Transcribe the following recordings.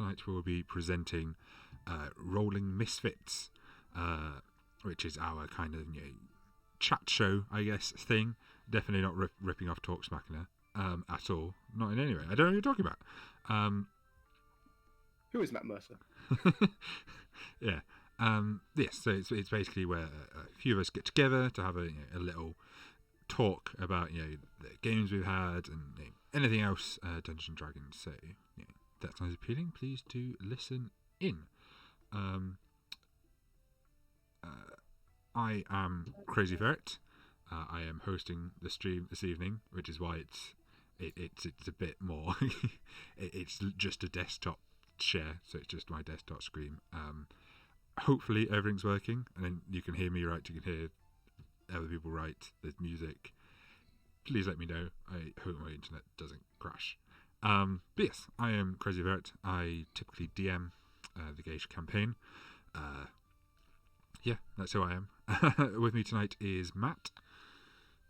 tonight we will be presenting Rolling Misfits, which is our kind of chat show, I guess, thing. Definitely not ripping off Talks Machina at all. Not in any way. I don't know what you're talking about. Who is Matt Mercer? Yeah. Yes, so it's basically where a few of us get together to have a little talk about the games we've had and anything else Dungeons and Dragons. So if that sounds appealing, please do listen in. I am Crazy Ferret. I am hosting the stream this evening, which is why it's a bit more. It's just a desktop share, so it's just my desktop screen. Hopefully everything's working, and then you can hear me right, you can hear other people right, there's music. Please let me know. I hope my internet doesn't crash. But yes, I am Crazy Ferret. I typically DM the Gaecia campaign. Yeah, that's who I am. With me tonight is Matt.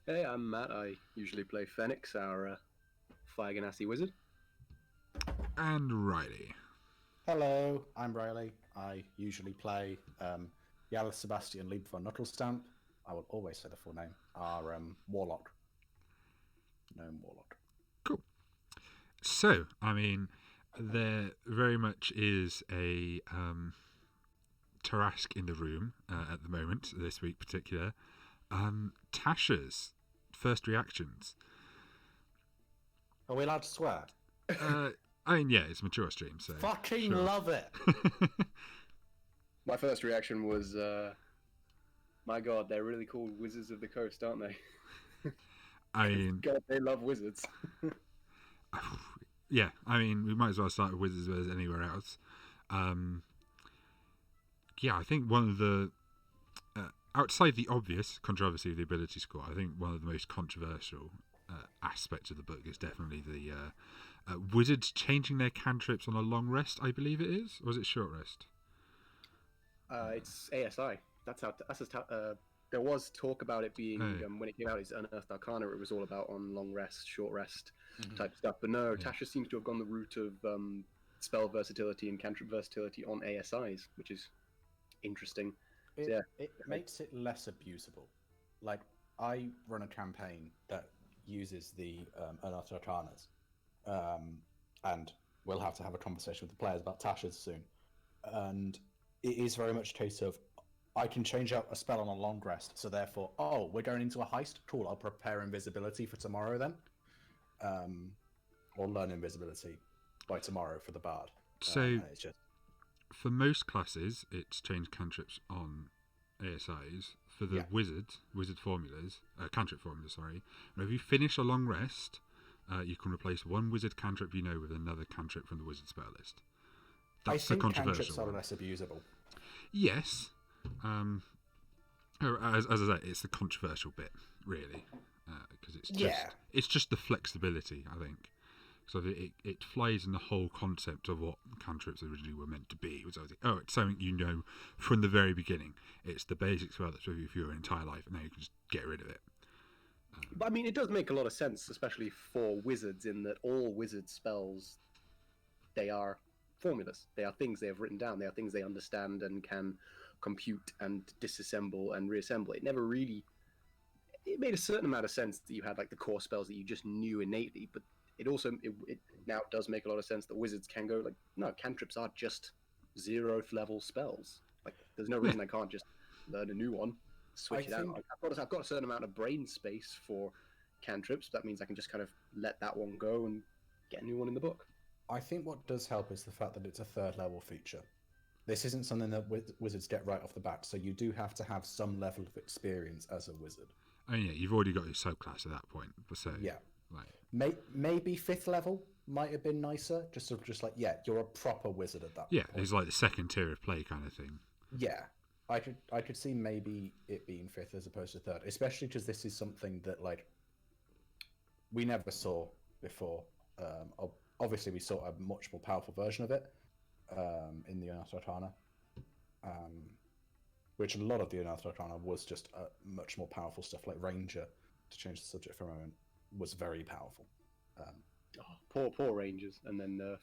Hey, I'm Matt. I usually play Phoenix, our Fire Ganassi wizard. And Riley. Hello, I'm Riley. I usually play Yalis Sebastian Lieb von Nuttelstamp. I will always say the full name. Our Warlock. Gnome Warlock. Cool. So, I mean, there very much is a Tarask in the room at the moment, this week particular. Tasha's first reactions. Are we allowed to swear? I mean, yeah, it's a mature stream, so... Fucking sure. Love it! My first reaction was, my god, they're really cool Wizards of the Coast, aren't they? I mean... God, they love wizards. Yeah, I mean, we might as well start with Wizards as anywhere else. Yeah, I think one of the... outside the obvious controversy of the ability score, I think one of the most controversial aspects of the book is definitely the wizards changing their cantrips on a long rest, I believe it is. Or is it short rest? It's ASI. That's how there was talk about it being, when it came out, it's Unearthed Arcana, it was all about on long rest, short rest type stuff. But no, Tasha seems to have gone the route of spell versatility and cantrip versatility on ASIs, which is interesting. It makes it less abusable. Like, I run a campaign that uses the Unearthed Arcanas, and we'll have to have a conversation with the players about Tasha's soon. And it is very much a case of, I can change out a spell on a long rest, so therefore, we're going into a heist? Cool, I'll prepare invisibility for tomorrow then. Or learn invisibility by tomorrow for the bard. So, for most classes, it's changed cantrips on ASIs. For the wizard formulas, cantrip formulas, sorry. And if you finish a long rest, you can replace one wizard cantrip with another cantrip from the wizard spell list. That's the controversial cantrips are less abusable. Yes. As I say, it's the controversial bit, really, because it's just the flexibility, I think. So it flies in the whole concept of what cantrips originally were meant to be. It was it's something from the very beginning. It's the basic spell that's with you for your entire life, and now you can just get rid of it. But I mean, it does make a lot of sense, especially for wizards, in that all wizard spells, they are formulas. They are things they have written down. They are things they understand and can compute and disassemble and reassemble. It made a certain amount of sense that you had like the core spells that you just knew innately, but it now does make a lot of sense that wizards can go like, no, cantrips are just 0th level spells. Like, there's no reason I can't just learn a new one, switch it out. I've got a certain amount of brain space for cantrips. That means I can just kind of let that one go and get a new one in the book. I think what does help is the fact that it's a 3rd level feature. This isn't something that wizards get right off the bat, so you do have to have some level of experience as a wizard. Oh yeah, you've already got your subclass at that point. So yeah. Maybe 5th level might have been nicer. Just like, you're a proper wizard at that point. Yeah, it's like the second tier of play kind of thing. Yeah, I could see maybe it being 5th as opposed to 3rd, especially because this is something that like we never saw before. Obviously, we saw a much more powerful version of it in the Unearthed Arcana, which a lot of the Unearthed Arcana was just much more powerful stuff, like Ranger, to change the subject for a moment, was very powerful. Poor Rangers, and then Nerf.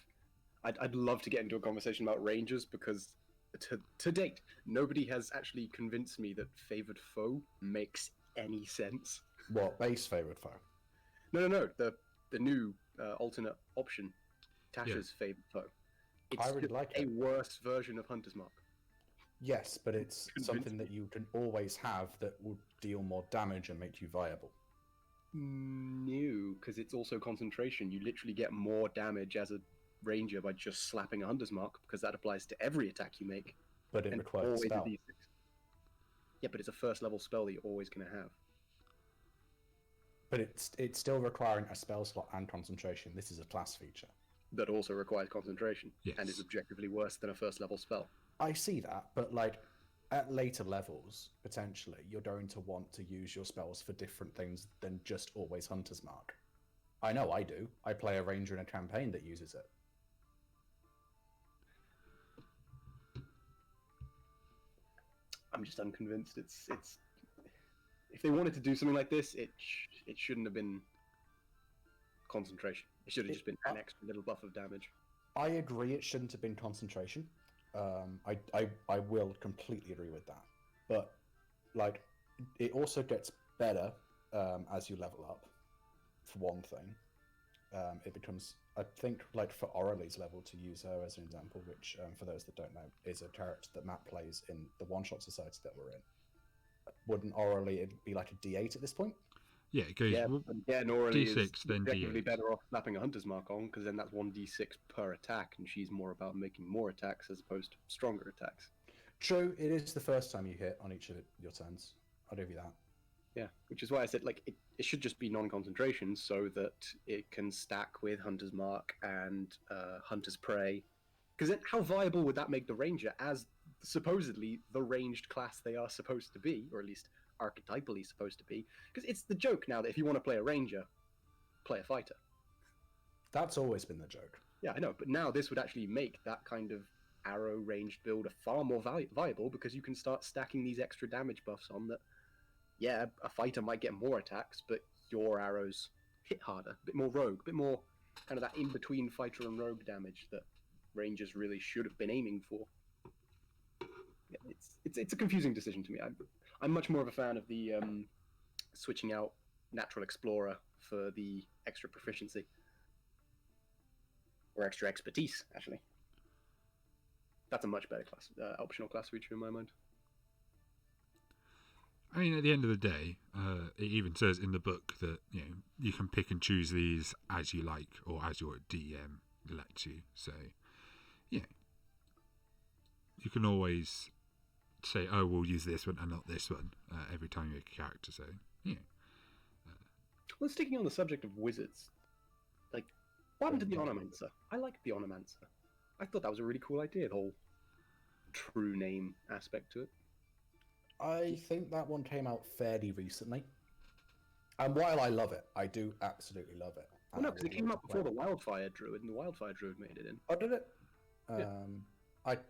I'd love to get into a conversation about Rangers because to date, nobody has actually convinced me that favored foe makes any sense. What base favorite foe? No. The new alternate option, Tasha's favored foe. It's I really like a it. worse version of Hunter's Mark. Yes, but it's Convince something me. that you can always have that will deal more damage and make you viable. No, because it's also concentration. You literally get more damage as a ranger by just slapping a Hunter's Mark because that applies to every attack you make. But it And requires a always spell. D6. Yeah, but it's a first level spell that you're always going to have. But it's still requiring a spell slot and concentration. This is a class feature. That also requires concentration Yes. and is objectively worse than a first level spell. I see that, but like at later levels, potentially, you're going to want to use your spells for different things than just always Hunter's Mark. I know I do. I play a ranger in a campaign that uses it. I'm just unconvinced. It's if they wanted to do something like this, it shouldn't have been concentration. It should have just been an extra little buff of damage. I agree it shouldn't have been concentration. I will completely agree with that. But like, it also gets better as you level up. For one thing, it becomes, I think, like for Aureలీ's level, to use her as an example, which for those that don't know, is a character that Matt plays in the one-shot society that we're in. Wouldn't Aurelie be like a D8 at this point? Yeah, it goes Aurelie D6, is then objectively D8. better off slapping a Hunter's Mark on because then that's 1d6 per attack, and she's more about making more attacks as opposed to stronger attacks. True, it is the first time you hit on each of your turns. I'll give you that. Yeah, which is why I said like it should just be non-concentration so that it can stack with Hunter's Mark and Hunter's Prey. Because then how viable would that make the Ranger as supposedly the ranged class they are supposed to be, or at least archetypally supposed to be? Because it's the joke now that if you want to play a Ranger, play a fighter. That's always been the joke. Yeah, I know, but now this would actually make that kind of arrow ranged build a far more viable because you can start stacking these extra damage buffs on that. Yeah, a fighter might get more attacks, but your arrows hit harder, a bit more rogue, a bit more kind of that in-between fighter and rogue damage that Rangers really should have been aiming for. Yeah, it's a confusing decision to me. I'm much more of a fan of the switching out Natural Explorer for the extra proficiency. Or extra expertise, actually. That's a much better class, optional class feature in my mind. I mean, at the end of the day, it even says in the book that you can pick and choose these as you like, or as your DM lets you. So, yeah, you can always say, "Oh, we'll use this one and not this one" every time you make a character. So, yeah. Well, sticking on the subject of wizards, like, what happened to the Onomancer? I like the Onomancer. I thought that was a really cool idea, the whole true name aspect to it. I think that one came out fairly recently. And while I love it, I do absolutely love it. Oh, no, because it came out before the Wildfire Druid, and the Wildfire Druid made it in. Oh, did it? Yeah.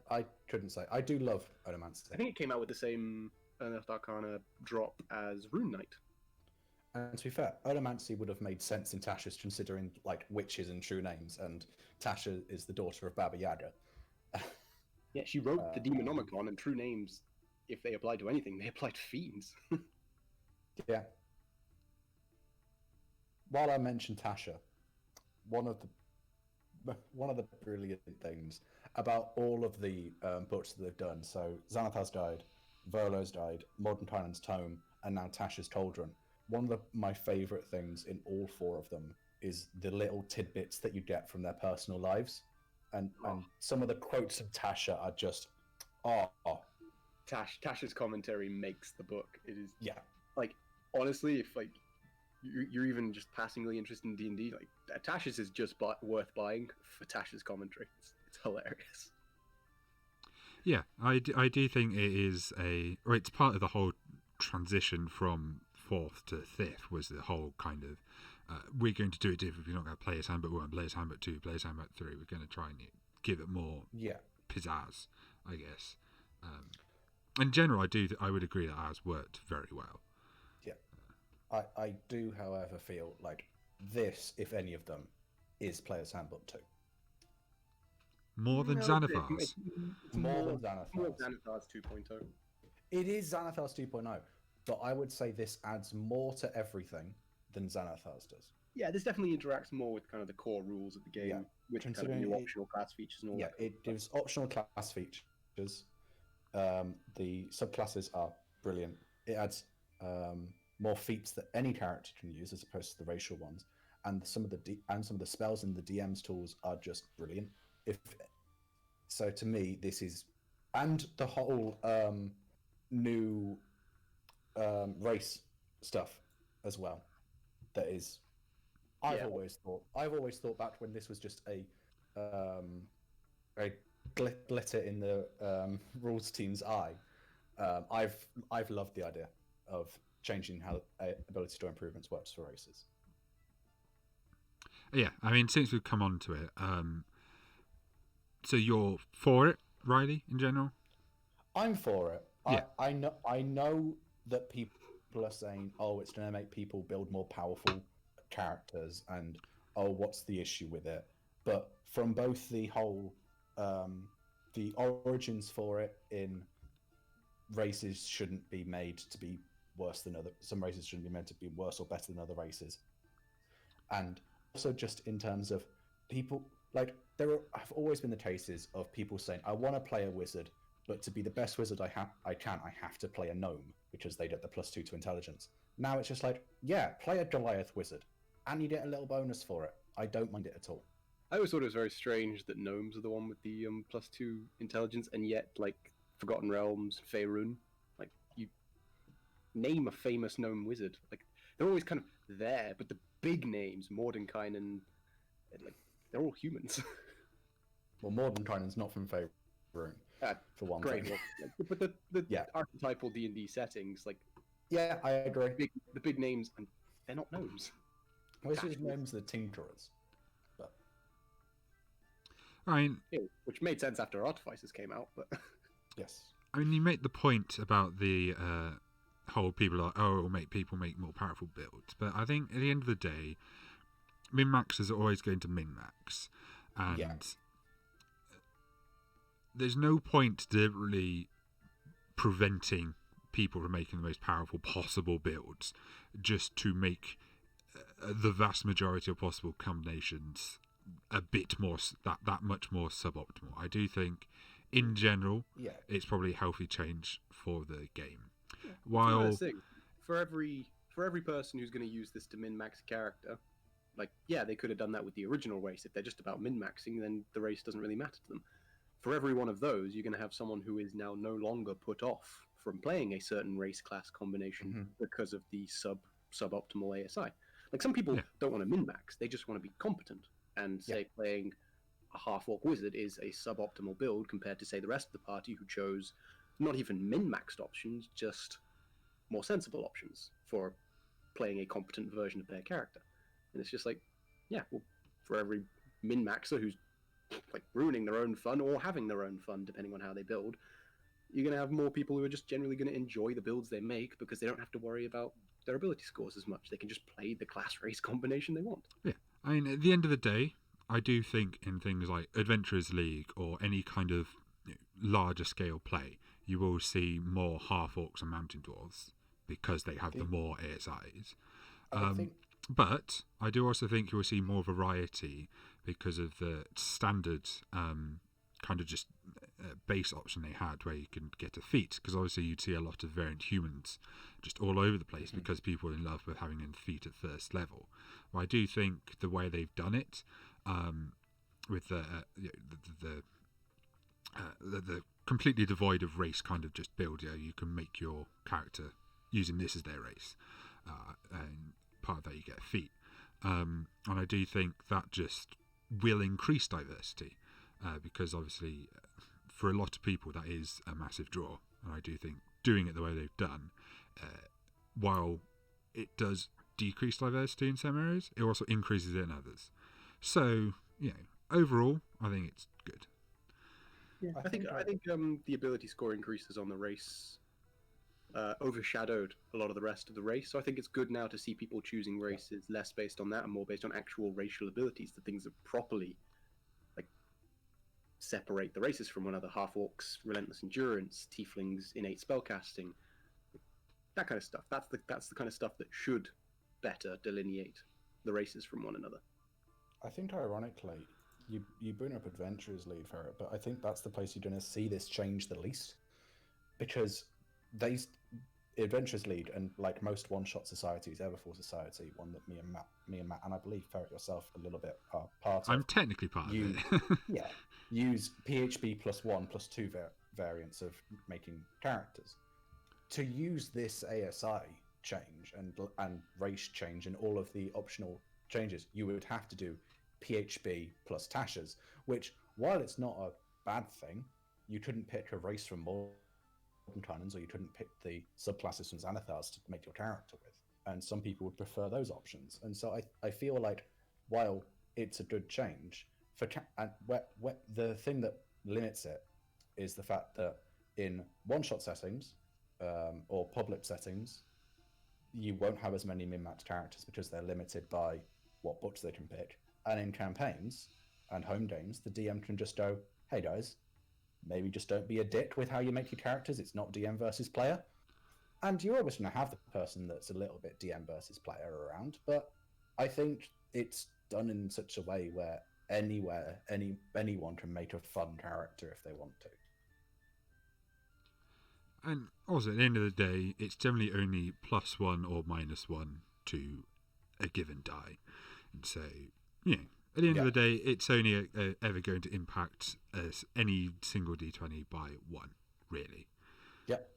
I couldn't say. I do love Onomancer. I think it came out with the same Unearthed Arcana drop as Rune Knight. And to be fair, Onomancy would have made sense in Tasha's, considering like witches and true names, and Tasha is the daughter of Baba Yaga. Yeah, she wrote the Demonomicon, and true names, if they applied to anything, they applied to fiends. Yeah. While I mentioned Tasha, one of the brilliant things about all of the books that they've done, so Xanathar's died, Volo's died, Modern Tyrant's Tome, and now Tasha's Cauldron. One of my favourite things in all four of them is the little tidbits that you get from their personal lives. And some of the quotes of Tasha are just, Tasha's commentary makes the book. It is, yeah. like, honestly, if like you're even just passingly interested in D&D, like Tasha's is just worth buying for Tasha's commentary. It's hilarious. Yeah, I do think it is it's part of the whole transition from 4th to 5th was the whole kind of we're going to do it different. We're not going to play as handbook 1, play as handbook 2, play as handbook 3. We're going to try and give it more pizzazz, I guess. In general, I would agree that ours worked very well. Yeah, I do, however, feel like this, if any of them, is Player's Handbook 2. More than No, Xanathar's. it's More than more Xanathar's. Xanathar's 2.0. It is Xanathar's 2.0, but I would say this adds more to everything than Xanathar's does. Yeah, this definitely interacts more with kind of the core rules of the game, Yeah, with kind of considering new it- optional class features and all Yeah, that. it gives optional class features. The subclasses are brilliant. It adds more feats that any character can use as opposed to the racial ones, and some of the spells in the DM's tools are just brilliant. If so, to me, this is, and the whole new race stuff as well. That is, I've Yeah. always thought back when this was just a glitter in the rules team's eye. I've loved the idea of changing how ability store improvements works for races. Yeah, I mean, since we've come on to it, so you're for it, Riley, in general? I'm for it. Yeah. I know that people are saying, oh, it's going to make people build more powerful characters, and oh, what's the issue with it? But from both the whole the origins for it in races shouldn't be made to be worse than other. Some races shouldn't be meant to be worse or better than other races, and also just in terms of people, like have always been the cases of people saying, I want to play a wizard, but to be the best wizard I have to play a gnome because they get the +2 to intelligence. Now it's just like, yeah, play a Goliath wizard, and you get a little bonus for it. I don't mind it at all. I always thought it was very strange that gnomes are the one with the +2 intelligence, and yet, like, Forgotten Realms, Faerun, like, you name a famous gnome wizard. Like, they're always kind of there, but the big names, Mordenkainen, like, they're all humans. Well, Mordenkainen's not from Faerun, for one Great. thing. But the Yeah. archetypal D&D settings, like, Yeah, I agree. the big names, and they're not gnomes. Wizards' names are Tinkerers. But I mean, Yeah, which made sense after Artificers came out, but yes. I mean, you make the point about the whole people are, oh, it'll make people make more powerful builds. But I think at the end of the day, min-maxers are always going to min-max. And Yeah. there's no point deliberately preventing people from making the most powerful possible builds just to make the vast majority of possible combinations a bit more, that much more suboptimal. I do think, in general, Yeah. it's probably a healthy change for the game. yeah, While that's the thing. For every person who's going to use this to min-max a character, like, yeah, they could have done that with the original race. If they're just about min-maxing, then the race doesn't really matter to them. For every one of those, you're going to have someone who is now no longer put off from playing a certain race class combination because of the suboptimal ASI. Like, some people don't want to min-max; they just want to be competent. And say playing a half-orc wizard is a suboptimal build compared to, say, the rest of the party who chose not even min-maxed options, just more sensible options for playing a competent version of their character. And it's just like, yeah, well, for every min-maxer who's like ruining their own fun or having their own fun, depending on how they build, you're going to have more people who are just generally going to enjoy the builds they make because they don't have to worry about their ability scores as much. They can just play the class race combination they want. Yeah, I mean, at the end of the day, I do think in things like Adventurers League or any kind of larger scale play, you will see more half orcs and mountain dwarves because they have the more ASIs. But I do also think you will see more variety because of the standard kind of just base option they had where you can get a feat, because obviously you'd see a lot of variant humans just all over the place because people are in love with having a feat at first level. Well, I do think the way they've done it with the completely devoid of race kind of just build, you can make your character using this as their race, and part of that you get a feat, and I do think that just will increase diversity because obviously for a lot of people that is a massive draw, and I do think doing it the way they've done, while it does decrease diversity in some areas, it also increases it in others. So overall I think it's good. Yeah, I think the ability score increases on the race overshadowed a lot of the rest of the race. So I think it's good now to see people choosing races less based on that and more based on actual racial abilities, the things that properly like separate the races from one another. Half orcs, relentless endurance; tieflings, innate spellcasting. That kind of stuff. That's the kind of stuff that should better delineate the races from one another. I think ironically, you bring up Adventurers League, Ferret, but I think that's the place you're going to see this change the least, because Adventurers League, and like most one-shot societies, Everforce Society, one that me and Matt, and I believe Ferret yourself a little bit are part of. I'm technically part of it. Yeah, use PHB +1/+2 variants of making characters. To use this ASI change and race change and all of the optional changes, you would have to do PHB plus Tasha's, which, while it's not a bad thing, you couldn't pick a race from Mordenkainen's, or you couldn't pick the subclasses from Xanathars to make your character with. And some people would prefer those options. And so I feel like, while it's a good change, the thing that limits it is the fact that in one-shot settings, or public settings, you won't have as many min-max characters because they're limited by what books they can pick. And in campaigns and home games, the DM can just go, hey guys, maybe just don't be a dick with how you make your characters. It's not DM versus player. And you're always going to have the person that's a little bit DM versus player around, but I think it's done in such a way where anyone can make a fun character if they want to. And also, at the end of the day, it's generally only +1 or -1 to a given die. And so, at the end of the day, it's only ever going to impact any single D20 by 1, really. Yep.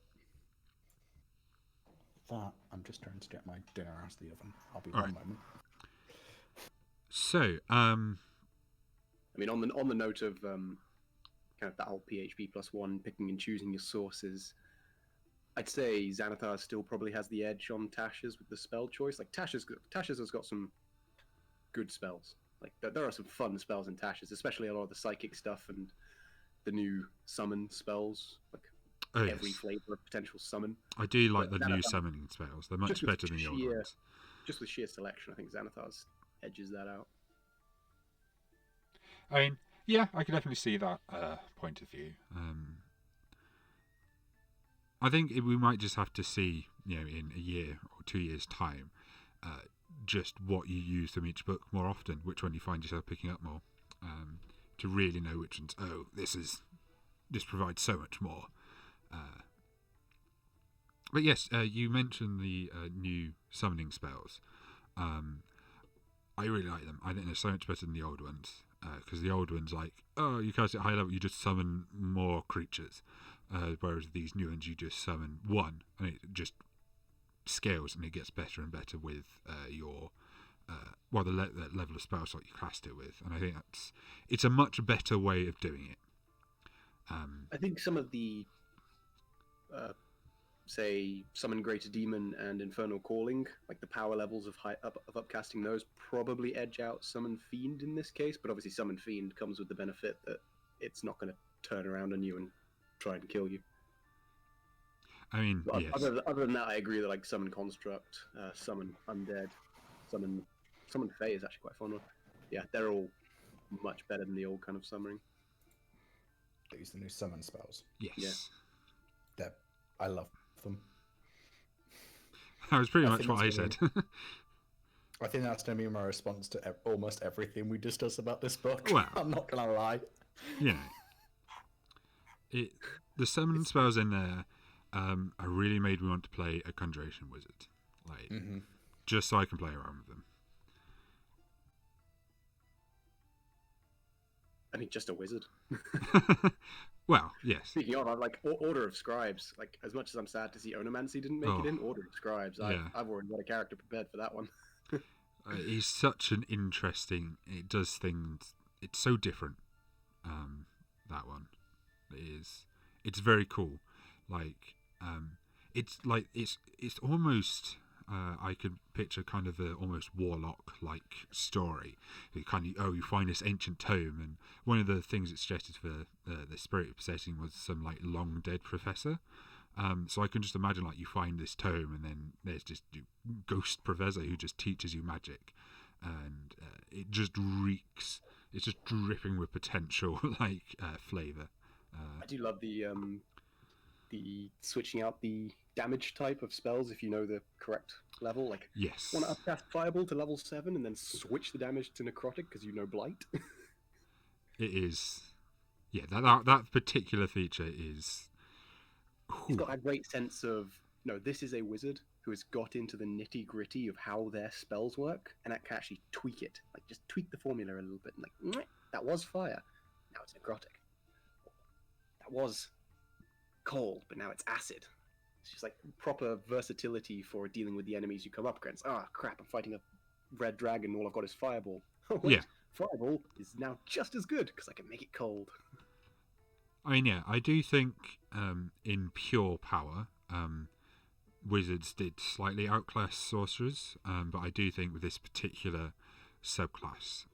That, I'm just trying to get my dinner out of the oven. I'll be All one right. moment. So, I mean, on the note of kind of that whole PHP +1, picking and choosing your sources, I'd say Xanathar still probably has the edge on Tasha's with the spell choice. Like Tasha's has got some good spells. Like there are some fun spells in Tasha's, especially a lot of the psychic stuff and the new summon spells. Like every flavor of potential summon. I do like the new summoning spells. They're much better than the old ones. Just with sheer selection, I think Xanathar's edges that out. I mean, yeah, I can definitely see that point of view. I think we might just have to see, in a year or 2 years' time, just what you use from each book more often, which one you find yourself picking up more, to really know which ones. Oh, this provides so much more. But yes, you mentioned the new summoning spells. I really like them. I think they're so much better than the old ones. Because the old ones, you cast it at high level, you just summon more creatures. Whereas these new ones, you just summon one, and it just scales, and it gets better and better with your the level of spell slot you cast it with. And I think it's a much better way of doing it. I think some of the say Summon Greater Demon and Infernal Calling, like the power levels of upcasting those, probably edge out Summon Fiend in this case. But obviously Summon Fiend comes with the benefit that it's not going to turn around on you and try and kill you. I mean, but yes. Other than that, I agree that like Summon Construct, Summon Undead, Summon Fae is actually quite a fun one. Yeah, they're all much better than the old kind of summoning. Use the new summon spells. Yes. Yeah. I love them. That was pretty much what I said. I think that's going to be my response to almost everything we discuss about this book. Well, I'm not going to lie. The summon spells in there really made me want to play a Conjuration Wizard. Just so I can play around with them. I mean, just a wizard. Well, yes. Speaking of, I'm like Order of Scribes. Like, as much as I'm sad to see Onomancy didn't make it in, Order of Scribes. I've already got a character prepared for that one. He's such an interesting. It does things. It's so different. That one, it's very cool. It's almost. I could picture kind of a almost warlock-like story. You find this ancient tome, and one of the things it suggested for the spirit of possessing was some long dead professor. So I can just imagine you find this tome, and then there's this ghost professor who just teaches you magic, and it just reeks it's just dripping with potential like flavour. I do love the switching out the damage type of spells if you know the correct level. Like, Yes. want to upcast Fireball to level 7 and then switch the damage to Necrotic because you know Blight. It is. Yeah, that particular feature is. It's got that great sense of, this is a wizard who has got into the nitty gritty of how their spells work, and that can actually tweak it. Like, just tweak the formula a little bit. And like, that was fire, now it's necrotic. That was cold, but now it's acid. It's just like proper versatility for dealing with the enemies you come up against. Ah, crap, I'm fighting a red dragon, all I've got is Fireball. Oh, wait, Yeah. Fireball is now just as good, because I can make it cold. I mean, yeah, I do think in pure power, wizards did slightly outclass sorcerers, but I do think with this particular subclass,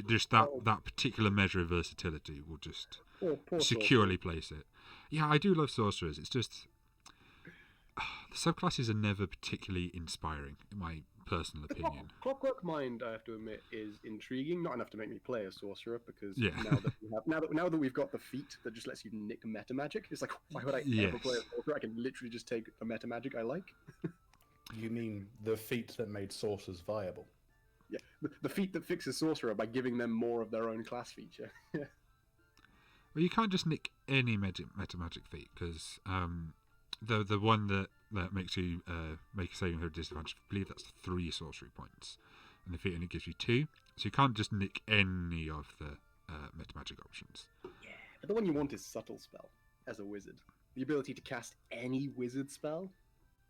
just that particular measure of versatility will just Poor securely place it. Yeah, I do love sorcerers. It's just the subclasses are never particularly inspiring, in my personal opinion. Clockwork Mind, I have to admit, is intriguing. Not enough to make me play a sorcerer, because Yeah. now that we've got the feat that just lets you nick meta magic, it's like, why would I ever play a sorcerer? I can literally just take the meta magic I like. You mean the feat that made sorcerers viable? Yeah, the feat that fixes sorcerer by giving them more of their own class feature. Well, you can't just nick any meta magic feat, because the one that makes you make a saving throw disadvantage, I believe that's 3 sorcery points, and the feat only gives you 2, so you can't just nick any of the meta magic options. Yeah, but the one you want is subtle spell as a wizard. The ability to cast any wizard spell,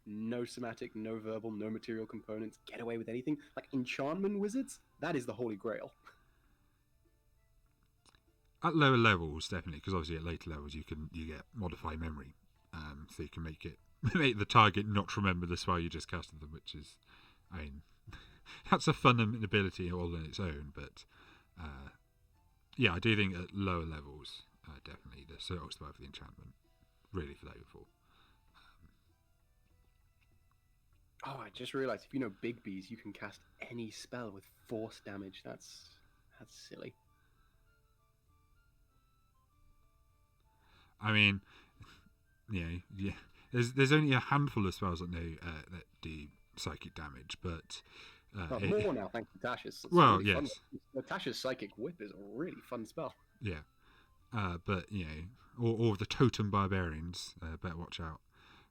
no somatic, no verbal, no material components, get away with anything. Like enchantment wizards, that is the holy grail. At lower levels, definitely, because obviously at later levels you get modify memory, so you can make the target not remember the spell you just casted them, which is, I mean, that's a fun ability all on its own. But yeah, I do think at lower levels, definitely the circle spell for the enchantment really flavorful. Oh, I just realized if you know Big Bees, you can cast any spell with force damage. That's silly. I mean, yeah. There's only a handful of spells that do psychic damage, but more now, thanks to Tasha's. Well, really yes. Tasha's Psychic Whip is a really fun spell. Yeah, but all of the totem barbarians better watch out.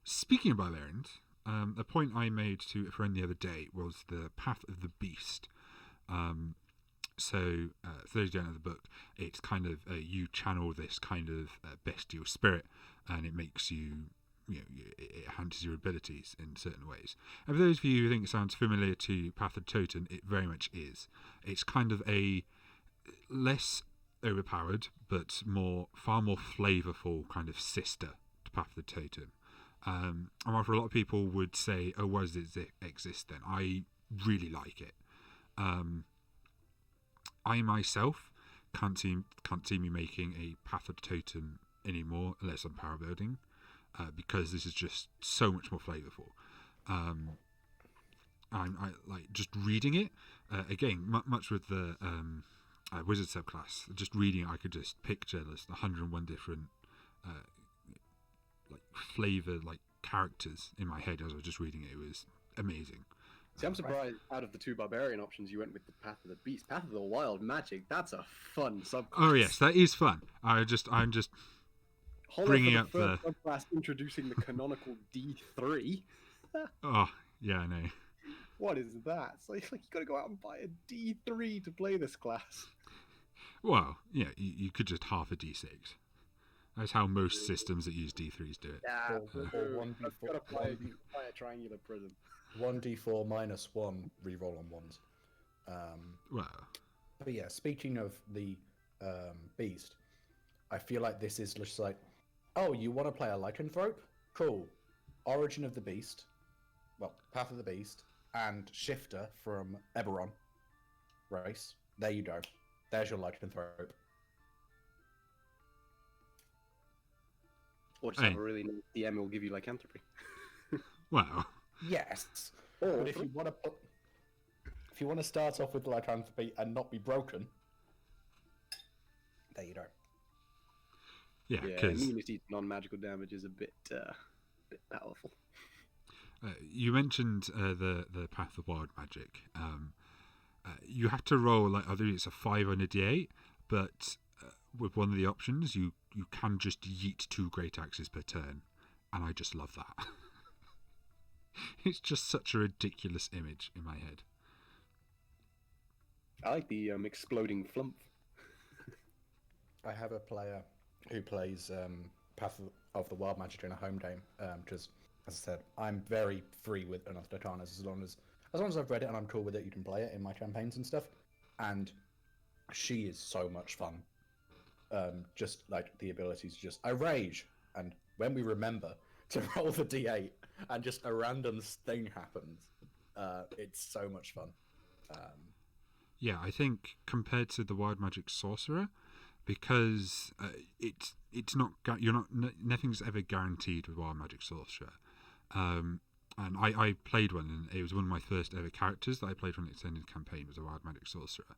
Speaking of barbarians, a point I made to a friend the other day was the Path of the Beast. So for those who don't know the book, it's kind of you channel this kind of bestial spirit, and it makes you, it enhances your abilities in certain ways. And for those of you who think it sounds familiar to Path of Totem, it very much is. It's kind of a less overpowered, but far more flavourful kind of sister to Path of the Totem. And while for a lot of people would say, "Oh, why does it exist then?" I really like it. I myself can't see me making a Path of Totem anymore unless I'm power building, because this is just so much more flavourful. I like just reading it again. Much with the wizard subclass, just reading it, I could just picture there's 101 different like flavour, like characters in my head as I was just reading it. It was amazing. See, I'm surprised out of the 2 barbarian options you went with the Path of the Beast. Path of the Wild Magic, that's a fun subclass. Oh yes, that is fun. I'm just bringing up the subclass, introducing the canonical D3. Oh yeah, I know. What is that? It's like you got to go out and buy a D3 to play this class. Well, yeah, you could just half a D6. That's how most systems that use D3s do it. Yeah, or 1d4. Got to play a triangular prism. 1d4 minus 1 reroll on ones. Well, but yeah, speaking of the beast, I feel like this is just like, oh, you want to play a lycanthrope? Cool. Origin of the Beast, well, Path of the Beast, and Shifter from Eberron race. There you go. There's your lycanthrope. Or just have a really nice DM who will give you lycanthropy. well, Yes. Or But if you want you want to start off with lycanthropy and not be broken, there you go. Yeah, Yeah, because immunity to non-magical damage is a bit powerful. you mentioned the Path of Wild Magic. You have to roll, like, I think it's a 5 on a d8, but with one of the options, you can just yeet 2 great axes per turn, and I just love that. It's just such a ridiculous image in my head. I like the exploding flump. I have a player who plays Path of the Wild Magic in a home game, because, as I said, I'm very free with Unearthed Arcanas as long as I've read it and I'm cool with it. You can play it in my campaigns and stuff, and she is so much fun. Just like the ability to just I rage, and when we remember to roll the d8 and just a random thing happens, it's so much fun. Yeah, I think compared to the Wild Magic Sorcerer, because it's not nothing's ever guaranteed with Wild Magic Sorcerer. And I played one, and it was one of my first ever characters that I played for an extended campaign, was a Wild Magic Sorcerer,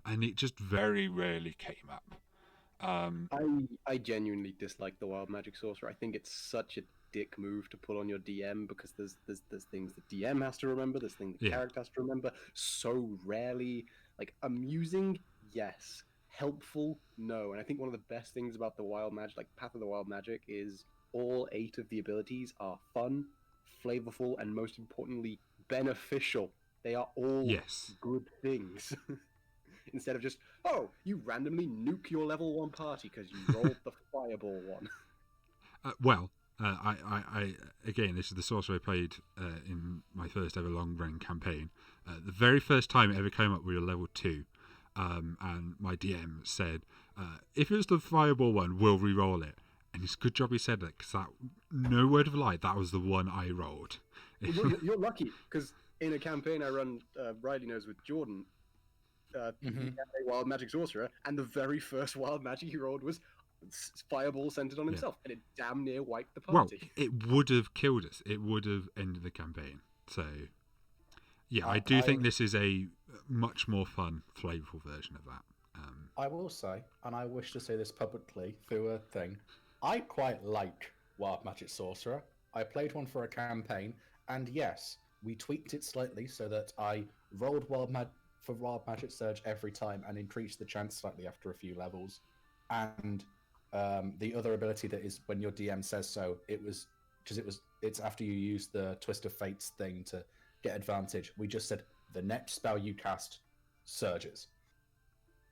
and it just very rarely came up. I genuinely dislike the Wild Magic Sorcerer. I think it's such a dick move to pull on your DM, because there's things the DM has to remember, there's things the character has to remember. So rarely, like, amusing, yes. Helpful, no. And I think one of the best things about the Wild Magic, like Path of the Wild Magic, is all 8 of the abilities are fun, flavorful, and most importantly, beneficial. They are all good things. Instead of just, oh, you randomly nuke your level 1 party because you rolled the fireball one. I again, this is the sorcerer I played in my first ever long run campaign. The very first time it ever came up, we were level 2. And my DM said, if it was the fireball one, we'll re-roll it. And it's a good job he said that, because that, no word of a lie, that was the one I rolled. You're lucky, because in a campaign I run Riley Knows with Jordan, he had a Wild Magic Sorcerer, and the very first Wild Magic he rolled was fireball centered on himself, and it damn near wiped the party. Well, it would have killed us. It would have ended the campaign. So, yeah, I do think this is a much more fun, flavourful version of that. I will say, and I wish to say this publicly through a thing, I quite like Wild Magic Sorcerer. I played one for a campaign, and yes, we tweaked it slightly so that I rolled Wild Magic Surge every time and increased the chance slightly after a few levels. And the other ability that is when your DM says so, it's after you use the Twist of Fates thing to get advantage. We just said the next spell you cast surges.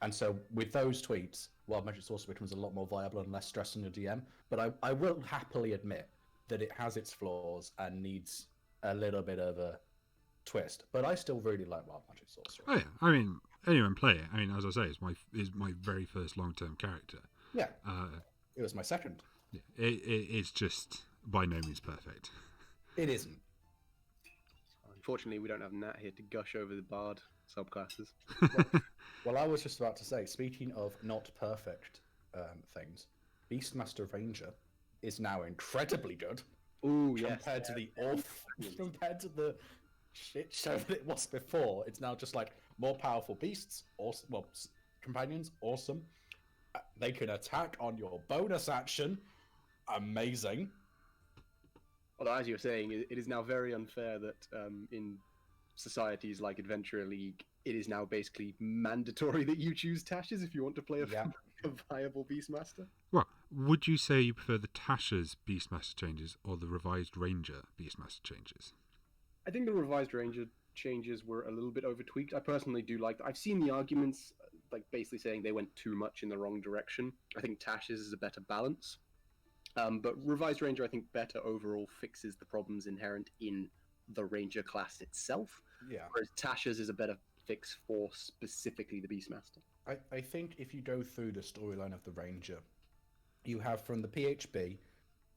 And so with those tweets, Wild Magic Sorcerer becomes a lot more viable and less stress on your DM. But I will happily admit that it has its flaws and needs a little bit of a twist. But I still really like Wild Magic Sorcerer. Oh yeah, I mean, anyone play it. I mean, as I say, it's my very first long-term character. Yeah, it was my second. Yeah, it's just by no means perfect. It isn't. Unfortunately, we don't have Nat here to gush over the Bard subclasses. Well, I was just about to say, speaking of not perfect things, Beastmaster Ranger is now incredibly good. Ooh, compared to the shit show that it was before. It's now just like more powerful beasts, awesome. Well, companions, awesome. They can attack on your bonus action. Amazing. Although, as you were saying, it is now very unfair that in societies like Adventurer League, it is now basically mandatory that you choose Tasha's if you want to play a viable Beastmaster. Well, would you say you prefer the Tasha's Beastmaster changes or the revised Ranger Beastmaster changes? I think the revised Ranger changes were a little bit over-tweaked. I personally do like that. I've seen the arguments, like basically saying they went too much in the wrong direction. I think Tasha's is a better balance. But revised Ranger, I think, better overall fixes the problems inherent in the Ranger class itself. Yeah. Whereas Tasha's is a better fix for specifically the Beastmaster. I think if you go through the storyline of the Ranger, you have from the PHB,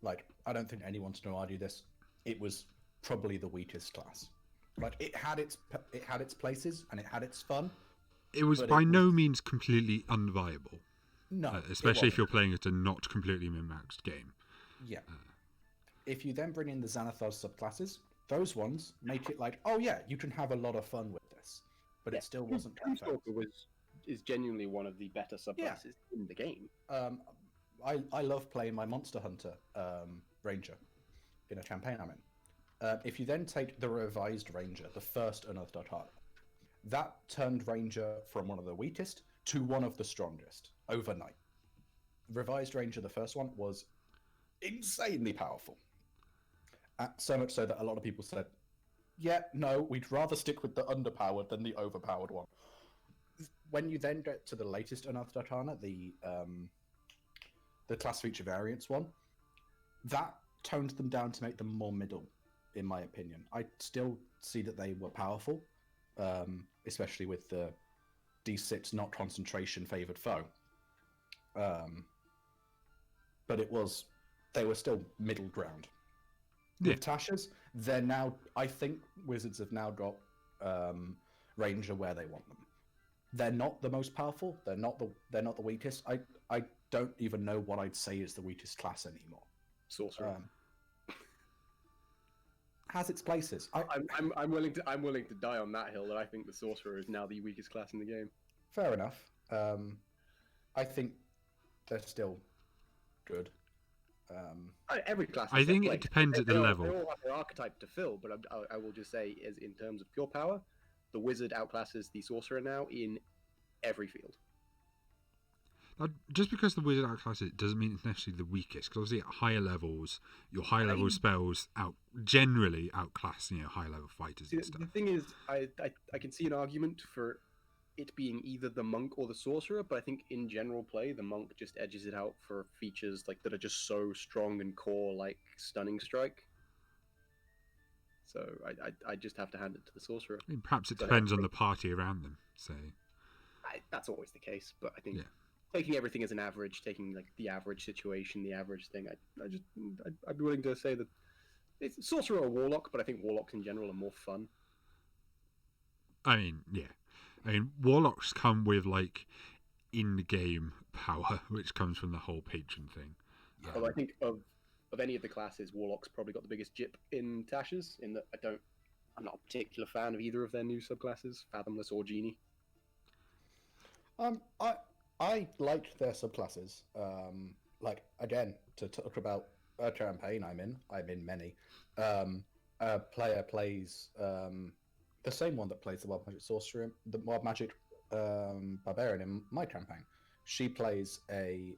like, I don't think anyone's going to argue this, it was probably the weakest class. Like, it had its places and it had its fun. It was by no means completely unviable. No. Especially if you're playing at a not completely min-maxed game. Yeah. If you then bring in the Xanathar subclasses, those ones make it like, oh yeah, you can have a lot of fun with this. but it still True- wasn't True perfect. Stalker is genuinely one of the better subclasses in the game. I love playing my Monster Hunter Ranger in a campaign I'm in. If you then take the revised Ranger, the first Unearthed Arcana, that turned Ranger from one of the weakest to one of the strongest overnight. Revised Ranger, the first one, was insanely powerful. So much so that a lot of people said, yeah, no, we'd rather stick with the underpowered than the overpowered one. When you then get to the latest Unearthed Arcana, the class feature variance one, that toned them down to make them more middle, in my opinion. I still see that they were powerful, especially with the D6 not concentration favored foe. But they were still middle ground. Yeah. With Tasha's, they're now, I think Wizards have now got Ranger where they want them. They're not the most powerful. They're not the weakest. I don't even know what I'd say is the weakest class anymore. Sorcerer. Has its places. I'm willing to die on that hill that I think the Sorcerer is now the weakest class in the game. Fair enough. I think they're still good. Every class. I think it depends at the level. They all have their archetype to fill, but I will just say, as in terms of pure power, the Wizard outclasses the Sorcerer now in every field. Just because the Wizard outclasses it doesn't mean it's necessarily the weakest, because obviously at higher levels, your higher level spells generally outclass higher level fighters and stuff. The thing is, I can see an argument for it being either the Monk or the Sorcerer, but I think in general play, the Monk just edges it out for features that are just so strong and core, like Stunning Strike. So I just have to hand it to the Sorcerer. I mean, perhaps it depends on the party around them. So that's always the case, but I think taking everything as an average, taking like the average situation, the average thing, I'd be willing to say that it's Sorcerer or Warlock, but I think Warlocks in general are more fun. I mean, Warlocks come with like in-game power, which comes from the whole patron thing. Yeah. Well, I think of any of the classes, Warlock's probably got the biggest jip in Tasha's, in that I'm not a particular fan of either of their new subclasses, Fathomless or Genie. I liked their subclasses. Like, again, to talk about a campaign I'm in many. A player plays the same one that plays the Wild Magic Sorcerer, the Wild Magic Barbarian in my campaign. She plays a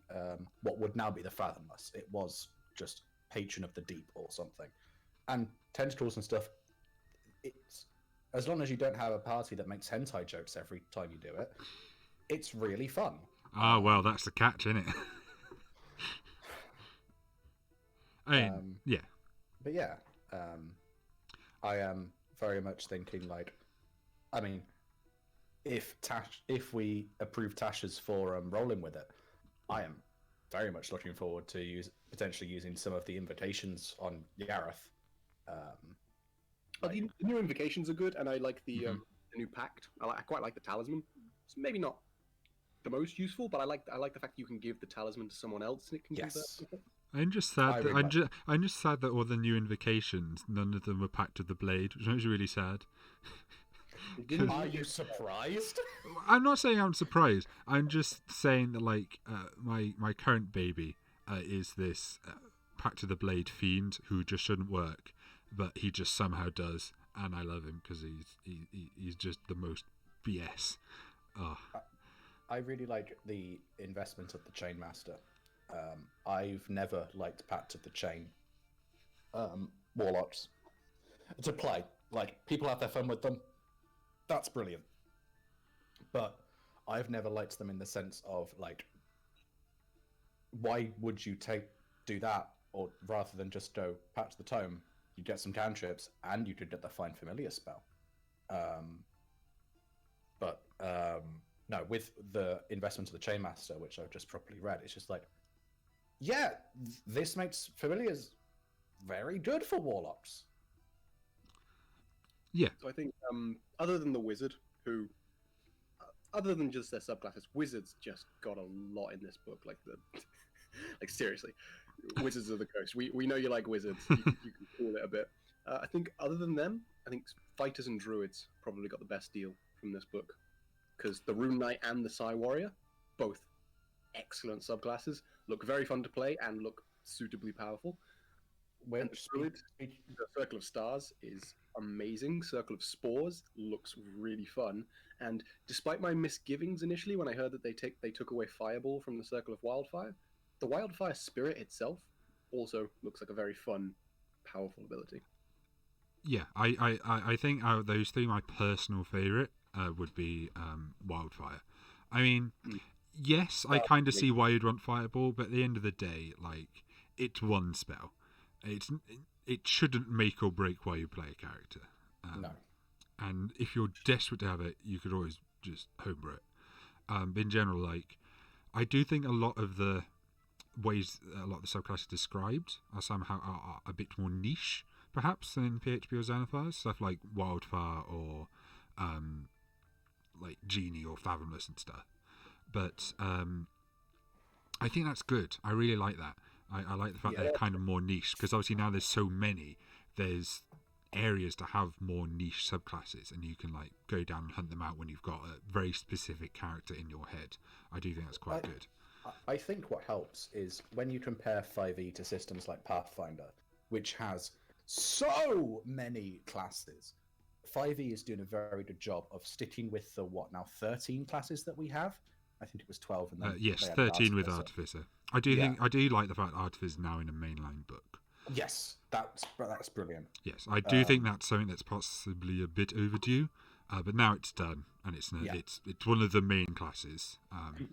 what would now be the Fathomless. It was just Patron of the Deep or something. And tentacles and stuff, it's as long as you don't have a party that makes hentai jokes every time you do it, it's really fun. Well, that's the catch, isn't it? Yeah. But yeah, I am very much thinking like, I mean, if we approve Tasha's for rolling with it, I am very much looking forward to potentially using some of the invocations on Yareth. The new invocations are good, and I like the new pact. I quite like the talisman. It's maybe not the most useful, but I like the fact that you can give the talisman to someone else and it can do that. I'm just sad that all the new invocations, none of them were Pact of the Blade, which makes me really sad. Are you surprised? I'm not saying I'm surprised. I'm just saying that like my current baby is this Pact of the Blade fiend who just shouldn't work, but he just somehow does, and I love him because he's just the most BS. I really like the investment of the Chainmaster. I've never liked Pact of the Chain Warlocks to play. Like, people have their fun with them. That's brilliant. But I've never liked them in the sense of, like, why would you do that? Or rather than just go Pact of the Tome, you'd get some cantrips and you could get the Find Familiar spell. No, with the investment of the Chainmaster, which I've just properly read, it's just like, yeah, this makes Familiars very good for Warlocks. Yeah. So I think, other than the Wizard, who, other than just their subclasses, Wizards just got a lot in this book. Like like seriously, Wizards of the Coast. We know you like Wizards. You can cool it a bit. I think other than them, I think Fighters and Druids probably got the best deal from this book, because the Rune Knight and the Psy Warrior, both excellent subclasses, look very fun to play and look suitably powerful. And the Druid, the Circle of Stars is amazing. Circle of Spores looks really fun. And despite my misgivings initially when I heard that they took away Fireball from the Circle of Wildfire, the Wildfire Spirit itself also looks like a very fun, powerful ability. Yeah, I think out of those three, my personal favourite would be Wildfire. I mean, yes, I kind of see why you'd want Fireball, but at the end of the day, like, it's one spell. It shouldn't make or break why you play a character. No. And if you're desperate to have it, you could always just homebrew it. But in general, like, I do think a lot of the ways a lot of the subclasses described are somehow are a bit more niche, perhaps, than in PHP or Xanathars. Stuff like Wildfire or like Genie or Fathomless and stuff. But I think that's good. I really like that. I like the fact that they're kind of more niche, because obviously now there's so many, there's areas to have more niche subclasses, and you can like go down and hunt them out when you've got a very specific character in your head. I do think that's quite good. I think what helps is when you compare 5e to systems like Pathfinder, which has so many classes. 5e is doing a very good job of sticking with the 13 classes that we have. I think it was 12. And then yes, 13 with Artificer. I do like the fact that Artificer is now in a mainline book. Yes, that's brilliant. Yes, I do think that's something that's possibly a bit overdue, but now it's done, and it's one of the main classes.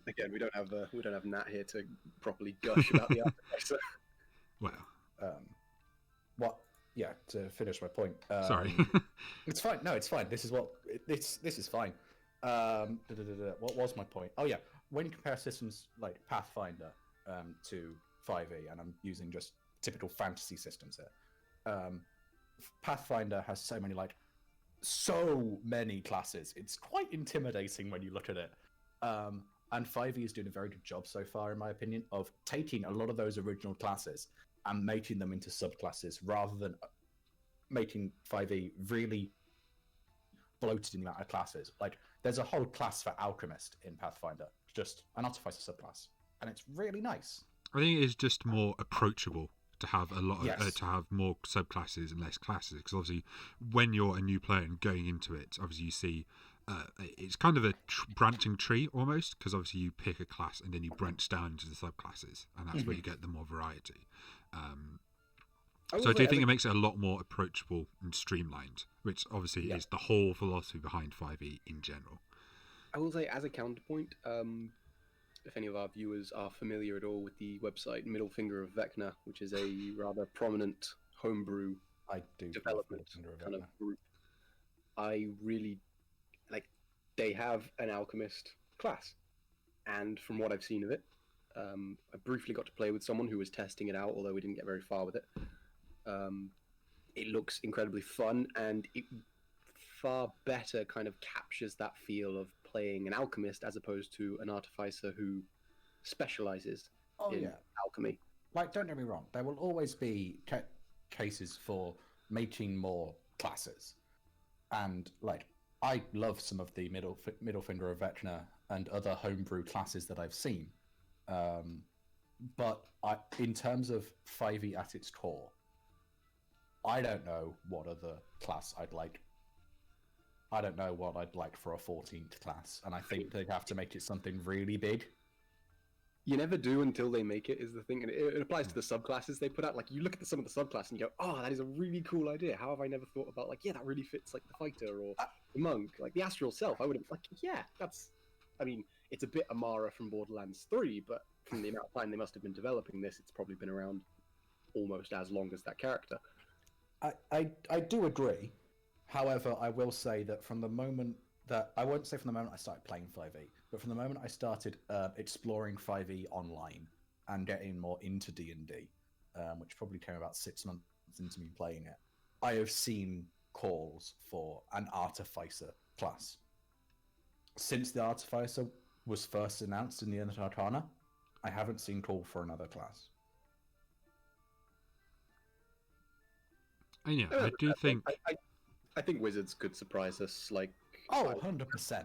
Again, we don't have Nat here to properly gush about the Artificer. Well, what? Yeah, to finish my point. Sorry, it's fine. No, it's fine. This is fine. What was my point? Oh yeah, when you compare systems like Pathfinder to 5e, and I'm using just typical fantasy systems here. Pathfinder has so many classes. It's quite intimidating when you look at it. And 5e is doing a very good job so far, in my opinion, of taking a lot of those original classes and making them into subclasses, rather than making 5e really bloated in the amount of classes. Like, there's a whole class for Alchemist in Pathfinder, just an Artificer subclass, and it's really nice. I think it is just more approachable to have a lot of to have more subclasses and less classes, because obviously when you're a new player and going into it, obviously you see it's kind of a branching tree almost, because obviously you pick a class and then you branch down into the subclasses, and that's where you get the more variety. So I do think it makes it a lot more approachable and streamlined, which obviously is the whole philosophy behind 5e in general. I will say, as a counterpoint, if any of our viewers are familiar at all with the website Middle Finger of Vecna, which is a rather prominent homebrew development kind of group, I really they have an alchemist class, and from what I've seen of it, I briefly got to play with someone who was testing it out, although we didn't get very far with it. It looks incredibly fun, and it far better kind of captures that feel of playing an alchemist as opposed to an artificer who specializes in alchemy. Like, don't get me wrong, there will always be cases for making more classes, and like, I love some of the middle finger of Vecna and other homebrew classes that I've seen, but in terms of 5e at its core, I don't know what other class I'd like. I don't know what I'd like for a 14th class, and I think they'd have to make it something really big. You never do until they make it, is the thing, and it applies to the subclasses they put out. Like, you look at some of the subclasses and you go, oh, that is a really cool idea. How have I never thought about, like, yeah, that really fits, like, the fighter or the monk. Like, the Astral Self, I would have, like, yeah, that's... I mean, it's a bit Amara from Borderlands 3, but from the amount of time they must have been developing this, it's probably been around almost as long as that character. I do agree. However, I will say that from the moment that... I won't say from the moment I started playing 5e, but from the moment I started exploring 5e online and getting more into D&D, which probably came about 6 months into me playing it, I have seen calls for an Artificer class. Since the Artificer was first announced in the Inner Arcana, I haven't seen call for another class. And yeah, I do think... I think Wizards could surprise us. Like, Oh, 100%.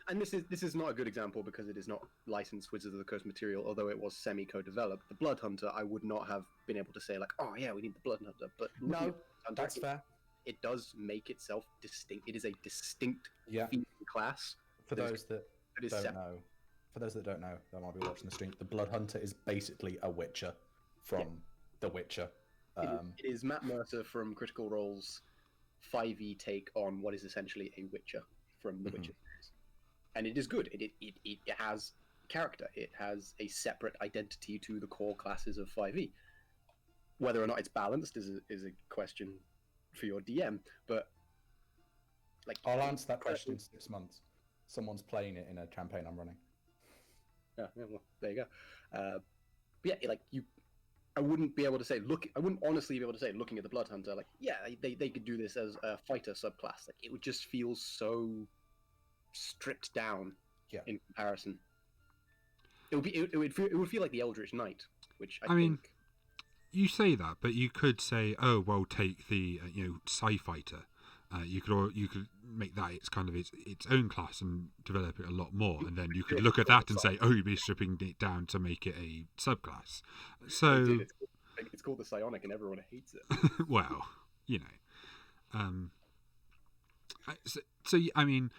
And this is not a good example because it is not licensed Wizards of the Coast material, although it was semi-co-developed. The Blood Hunter, I would not have been able to say like, oh yeah, we need the Blood Hunter. But looking No, at the Hunter, that's fair. It does make itself distinct. It is a distinct Yeah. class. For those that is don't separate. know, that might be watching the stream, the Blood Hunter is basically a Witcher from The Witcher. It is Matt Mercer from Critical Role's 5e take on what is essentially a Witcher from the Witcher series. And it is good. It has character. It has a separate identity to the core classes of 5e. Whether or not it's balanced is a question for your DM, but like I'll answer that question in 6 months. Someone's playing it in a campaign I'm running. Yeah, well, there you go. But yeah, like I wouldn't be able to say. I wouldn't honestly be able to say, looking at the Blood Hunter, like, yeah, they could do this as a fighter subclass. Like, it would just feel so stripped down. Yeah. In comparison, it would feel like the Eldritch Knight, which I mean, think. You say that, but you could say, oh well, take the Sci-Fighter. You could make that its kind of its own class and develop it a lot more, and then you could look at that and say, oh, you'd be stripping it down to make it a subclass. So it's called the Psionic, and everyone hates it. Well, so I mean,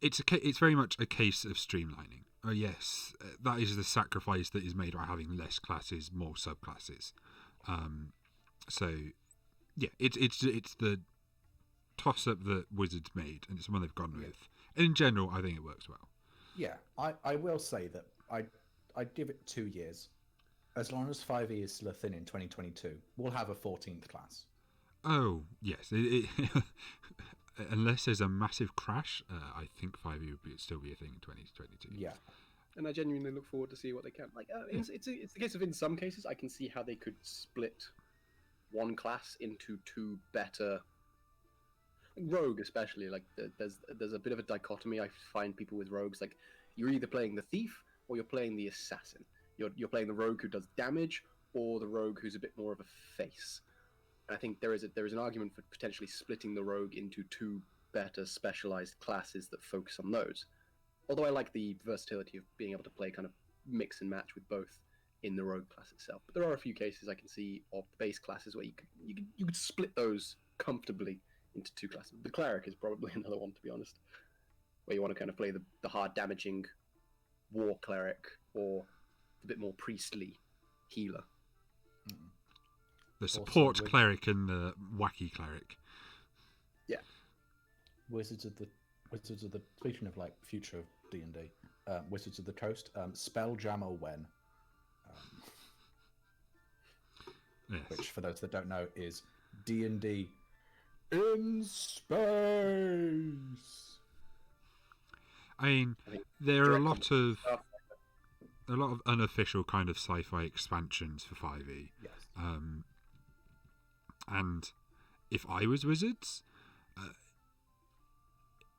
it's very much a case of streamlining. Oh yes, that is the sacrifice that is made by having less classes, more subclasses. So yeah, it's the toss up that Wizards made, and it's the one they've gone with. And in general, I think it works well. Yeah, I will say that I'd give it 2 years. As long as 5e is still a thing in 2022, we'll have a 14th class. Oh yes, unless there's a massive crash, I think 5e would still be a thing in 2022. Yeah. And I genuinely look forward to see what they can. Like, it's the case of, in some cases, I can see how they could split one class into two better. Rogue, especially, like there's a bit of a dichotomy. I find people with rogues, like, you're either playing the thief or you're playing the assassin. You're playing the rogue who does damage, or the rogue who's a bit more of a face. And I think there is an argument for potentially splitting the rogue into two better specialized classes that focus on those. Although I like the versatility of being able to play kind of mix and match with both in the rogue class itself. But there are a few cases I can see of the base classes where you could split those comfortably into two classes. The cleric is probably another one, to be honest, where you want to kind of play the hard damaging war cleric or the bit more priestly healer. The support cleric and the wacky cleric. Yeah. Wizards of the speaking of like future of D&D, Wizards of the Coast, Spelljammer Wen, Yes. which for those that don't know is D&D in space. I mean, there are a lot of unofficial kind of sci-fi expansions for 5e. Yes. And if I was Wizards,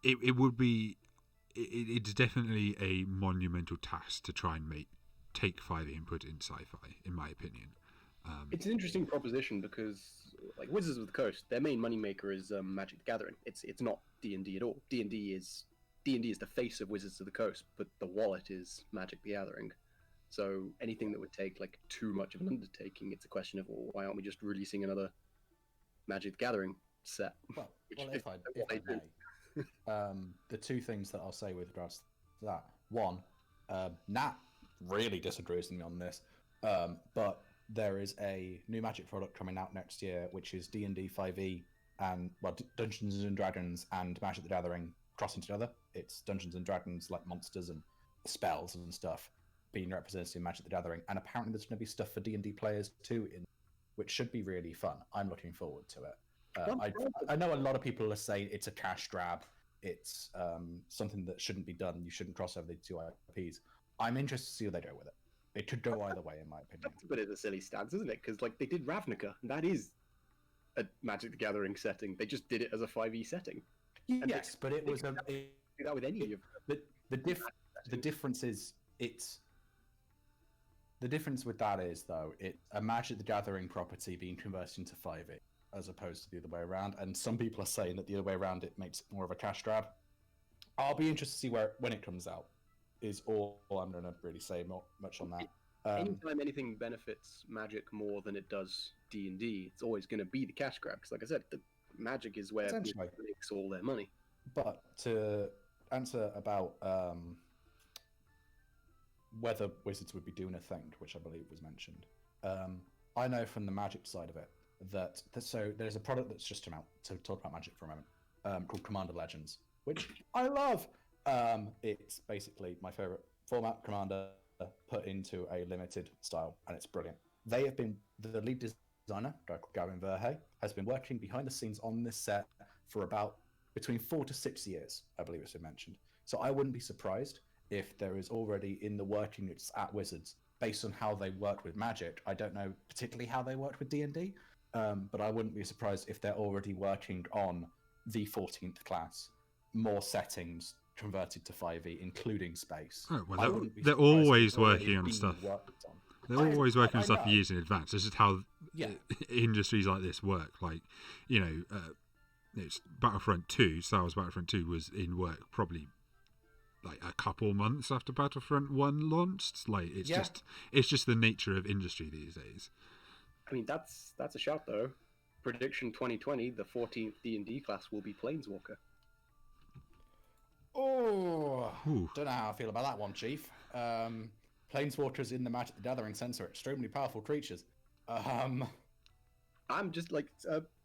it would be. It's definitely a monumental task to try and take 5e and put it in sci-fi, in my opinion. It's an interesting proposition because, like, Wizards of the Coast, their main moneymaker is Magic the Gathering. It's not D&D at all. D&D is the face of Wizards of the Coast, but the wallet is Magic the Gathering. So anything that would take like too much of an undertaking, it's a question of, well, why aren't we just releasing another Magic the Gathering set? Well, if I may, the two things that I'll say with regards to that: one, Nat really disagrees with me on this, but there is a new Magic product coming out next year, which is D&D 5e and Dungeons and Dragons and Magic the Gathering crossing together. It's Dungeons and Dragons, like monsters and spells and stuff, being represented in Magic the Gathering, and apparently there's going to be stuff for D&D players too, which should be really fun. I'm looking forward to it. I know a lot of people are saying it's a cash grab, it's something that shouldn't be done, you shouldn't cross over the two IPs. I'm interested to see where they go with it. It could go either way, in my opinion. That's a bit of a silly stance, isn't it? Because like they did Ravnica, and that is a Magic the Gathering setting. They just did it as a 5e setting. Yes, but it was do that with any of the difference is the difference with that is though it's a Magic the Gathering property being converted into 5e. as opposed to the other way around. And some people are saying that the other way around it makes it more of a cash grab. I'll be interested to see when it comes out. Is all I'm going to really say much on that. Anytime anything benefits Magic more than it does D&D, it's always going to be the cash grab. Because, like I said, the Magic is where Blizzard makes all their money. But to answer about whether Wizards would be doing a thing, which I believe was mentioned, I know from the Magic side of it that there's a product that's just come out, to talk about Magic for a moment, called Commander Legends, which I love. It's basically my favorite format, Commander, put into a limited style, and it's brilliant. They have been, the lead designer, Gavin Verhey, has been working behind the scenes on this set for about between 4 to 6 years, I believe it's been mentioned. So I wouldn't be surprised if there is already in the working at Wizards, based on how they worked with Magic. I don't know particularly how they worked with D&D, but I wouldn't be surprised if they're already working on the 14th class, more settings converted to 5e, including space. Oh, well, they're always working on stuff. They're always working on stuff know. years in advance. This is how industries like this work. Like, it's Battlefront 2, Star Wars Battlefront 2 was in work probably like a couple months after Battlefront 1 launched. Like, it's just the nature of industry these days. I mean, that's a shout though. Prediction 2020, the 14th D&D class will be Planeswalker. Oh, don't know how I feel about that one, Chief. Planeswalkers in the Magic the Gathering sense are extremely powerful creatures. I'm just like,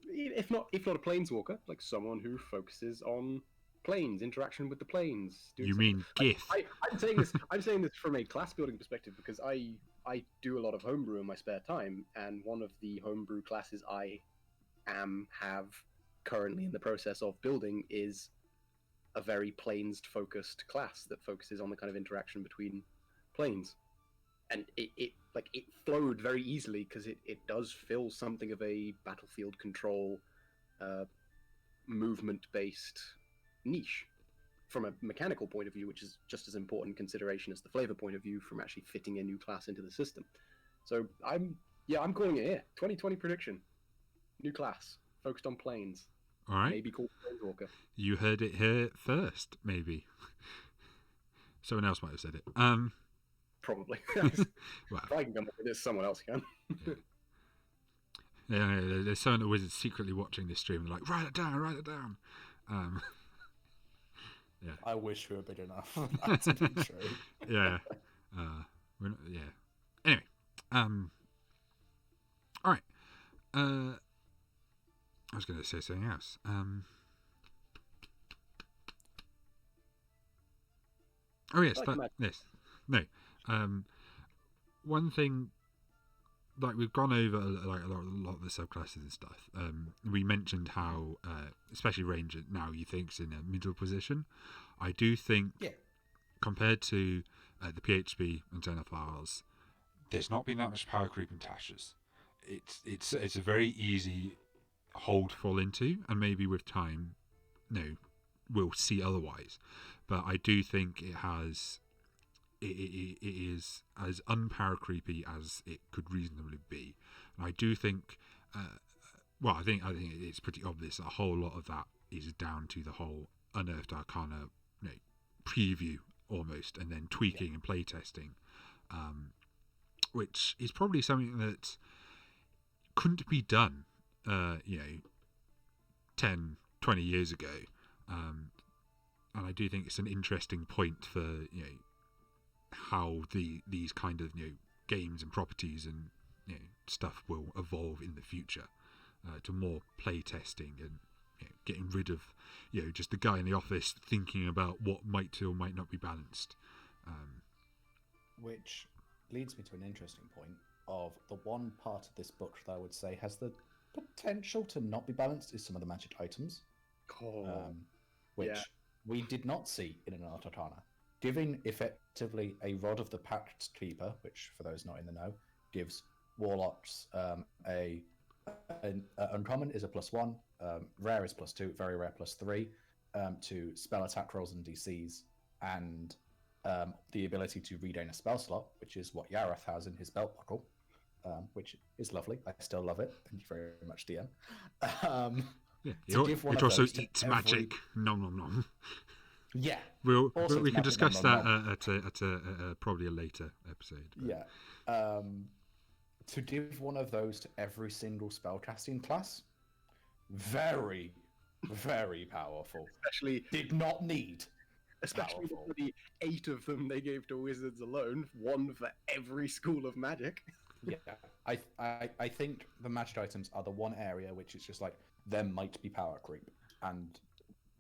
if not a Planeswalker, like someone who focuses on planes, interaction with the planes. You mean GIF? I'm saying this from a class building perspective because I do a lot of homebrew in my spare time, and one of the homebrew classes I have currently in the process of building is a very planes-focused class that focuses on the kind of interaction between planes, and it flowed very easily because it does fill something of a battlefield control, movement-based niche from a mechanical point of view, which is just as important consideration as the flavor point of view from actually fitting a new class into the system. So I'm calling it here. 2020 prediction, new class focused on planes. All right. Maybe called Planeswalker. You heard it here first, maybe. Someone else might have said it. Probably. Well, if I can come up with this, someone else can. Yeah, there's someone at Wizards secretly watching this stream and like, write it down. Yeah. I wish we were big enough for that to be true. Yeah. Anyway. All right. I was going to say something else. Oh yes, No. One thing, like we've gone over like a lot of the subclasses and stuff. We mentioned how, especially Ranger now, you think's in a middle position. I do think, compared to the PHP and Zone of Files, there's not been that much power creep in Tasha's. It's a very easy hold to fall into, and maybe with time, we'll see otherwise. But I do think it is as unpower creepy as it could reasonably be, and I do think, I think it's pretty obvious that a whole lot of that is down to the whole Unearthed Arcana, preview almost, and then tweaking and playtesting, which is probably something that couldn't be done 10, 20 years ago, and I do think it's an interesting point for how these kind of games and properties and stuff will evolve in the future, to more play testing and getting rid of just the guy in the office thinking about what might or might not be balanced, which leads me to an interesting point of the one part of this book that I would say has the potential to not be balanced is some of the magic items, which we did not see in an Art Arcana. Giving effectively a Rod of the Pact Keeper, which for those not in the know, gives Warlocks an uncommon is a +1, rare is +2, very rare +3 to spell attack rolls and DCs, and the ability to regain a spell slot, which is what Yareth has in his belt buckle, which is lovely. I still love it. Thank you very much, DM. Yeah, To give one it of also those to eats every- magic. Nom nom nom. Yeah, We Also, can it's discuss magic, that at a probably a later episode. But... yeah. To give one of those to every single spellcasting class, very, very powerful. Especially Did not need. for the 8 of them they gave to wizards alone, one for every school of magic. Yeah, I think the magic items are the one area which is just like there might be power creep, and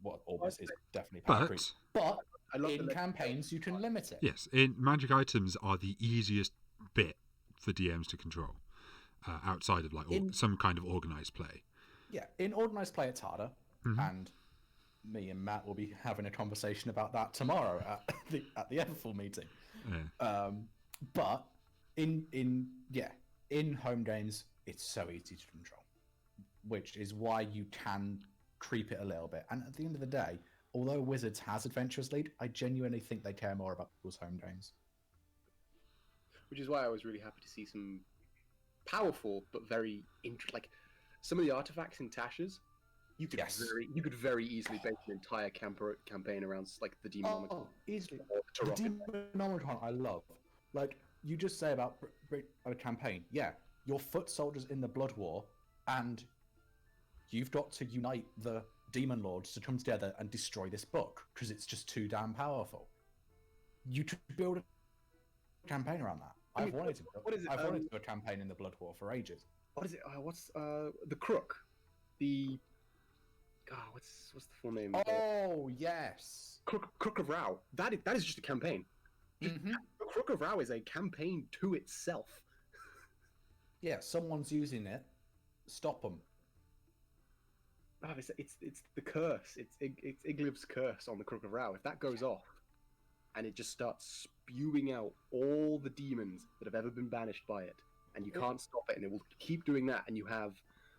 what Orbis is definitely power creep. But I love in campaigns you can limit it. Yes, magic items are the easiest bit for DMs to control, outside of like some kind of organized play. Yeah, in organized play it's harder, Mm-hmm. and me and Matt will be having a conversation about that tomorrow at the Everfull meeting. Yeah. But in home games it's so easy to control, which is why you can creep it a little bit. And at the end of the day, although Wizards has Adventurers League, I genuinely think they care more about people's home games. Which is why I was really happy to see some powerful but very like some of the artifacts in Tasha's. You could very easily base an entire campaign around like the Demonomicon. Oh, easily. The Demonomicon I love. Like you just say about a campaign, yeah, your foot soldiers in the Blood War, and you've got to unite the Demon Lords to come together and destroy this book because it's just too damn powerful. You could build a campaign around that. I've wanted to do a campaign in the Blood War for ages. What is it? What's the Crook? The what's the full name? Oh yes, Crook of Rao. That is just a campaign. Mm-hmm. The Crook of Rao is a campaign to itself. Yeah, someone's using it. Stop them. Oh, it's the curse. It's Iglib's curse on the Crook of Rao. If that goes off, and it just starts spewing out all the demons that have ever been banished by it, and you can't stop it, and it will keep doing that, and you have,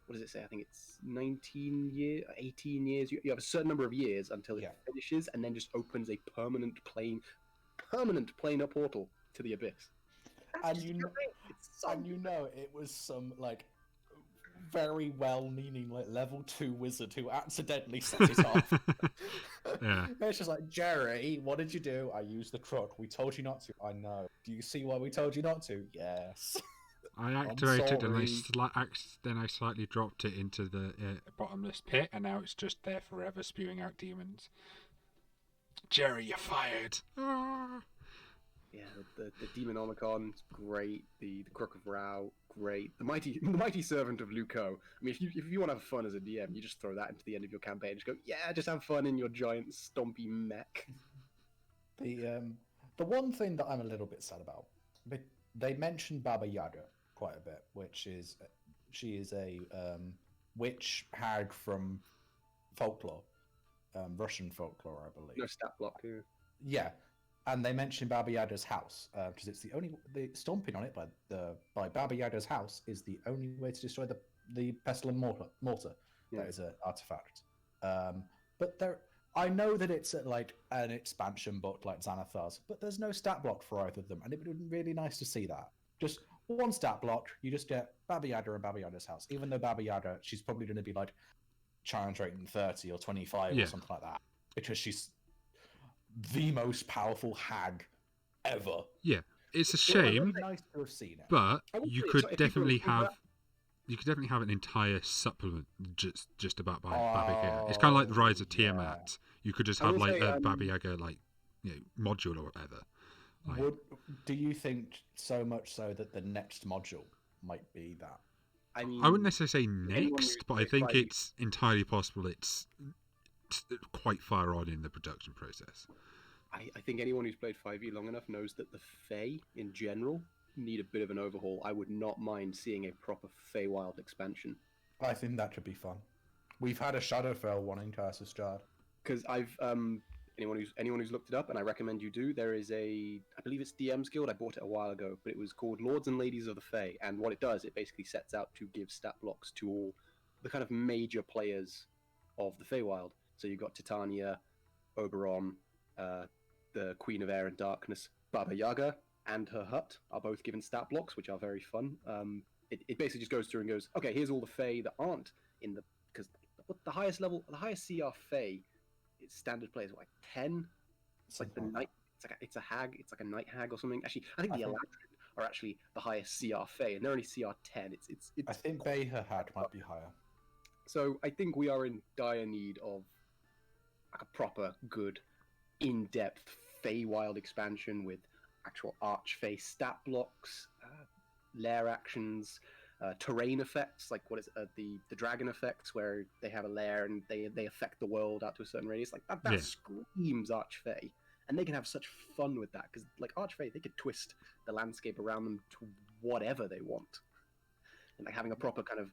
what does it say? I think it's 19 years, 18 years. You have a certain number of years until it finishes, and then just opens a permanent planar portal to the abyss. And you know, it was some like very well-meaning like level 2 wizard who accidentally set it off. Yeah. It's just like, Jerry, what did you do? I used the crook. We told you not to. I know. Do you see why we told you not to? Yes. I activated and then I slightly dropped it into the bottomless pit, and now it's just there forever spewing out demons. Jerry, you're fired. Ah. Yeah, the Demonomicon, great. The Crook of Rao, great. The mighty servant of Luco. I mean, if you want to have fun as a DM, you just throw that into the end of your campaign. Just go, yeah, just have fun in your giant stompy mech. The one thing that I'm a little bit sad about, they mentioned Baba Yaga quite a bit, which is she is a witch hag from folklore, Russian folklore, I believe. No stat block, too. Yeah. And they mentioned Baba Yaga's house because it's the stomping on it by Baba Yaga's house is the only way to destroy the pestilent mortar. Yeah. That is an artifact. But I know that it's like an expansion book like Xanathar's, but there's no stat block for either of them, and it would be really nice to see that. Just one stat block, you just get Baba Yaga and Baba Yaga's house. Even though Baba Yaga, she's probably going to be like challenge rating 30 or 25 or something like that, because she's the most powerful hag ever. Yeah, it's a shame. It would be nice to have seen it. But you could definitely have an entire supplement just about Baba Yaga. It's kind of like the Rise of Tiamat. You could just have like a Baba Yaga module or whatever. Do you think so much so that the next module might be that? I mean, I wouldn't necessarily say next, but I think it's entirely possible it's quite far on in the production process. I think anyone who's played 5e long enough knows that the Fae in general need a bit of an overhaul. I would not mind seeing a proper Feywild expansion. I think that could be fun. We've had a Shadowfell one in Curse Strahd. Because I've anyone who's looked it up, and I recommend you do. There is I believe it's DM's Guild. I bought it a while ago, but it was called Lords and Ladies of the Fae. And what it does, it basically sets out to give stat blocks to all the kind of major players of the Feywild. So you've got Titania, Oberon, the Queen of Air and Darkness, Baba Yaga, and her hut are both given stat blocks, which are very fun. it basically just goes through and goes, okay, here's all the Fae that aren't in the because the highest CR Fae is standard play is like 10. It's like the night. It's a hag. It's like a night hag or something. Actually, I think the Eladrin are actually the highest CR Fae, and they're only CR 10. It's I think Beha Hag might be higher. So I think we are in dire need of like a proper, good, in-depth Feywild expansion with actual Archfey stat blocks, lair actions, terrain effects, like what is the dragon effects, where they have a lair and they affect the world out to a certain radius. Like that screams Archfey, and they can have such fun with that because like Archfey, they could twist the landscape around them to whatever they want, and like having a proper kind of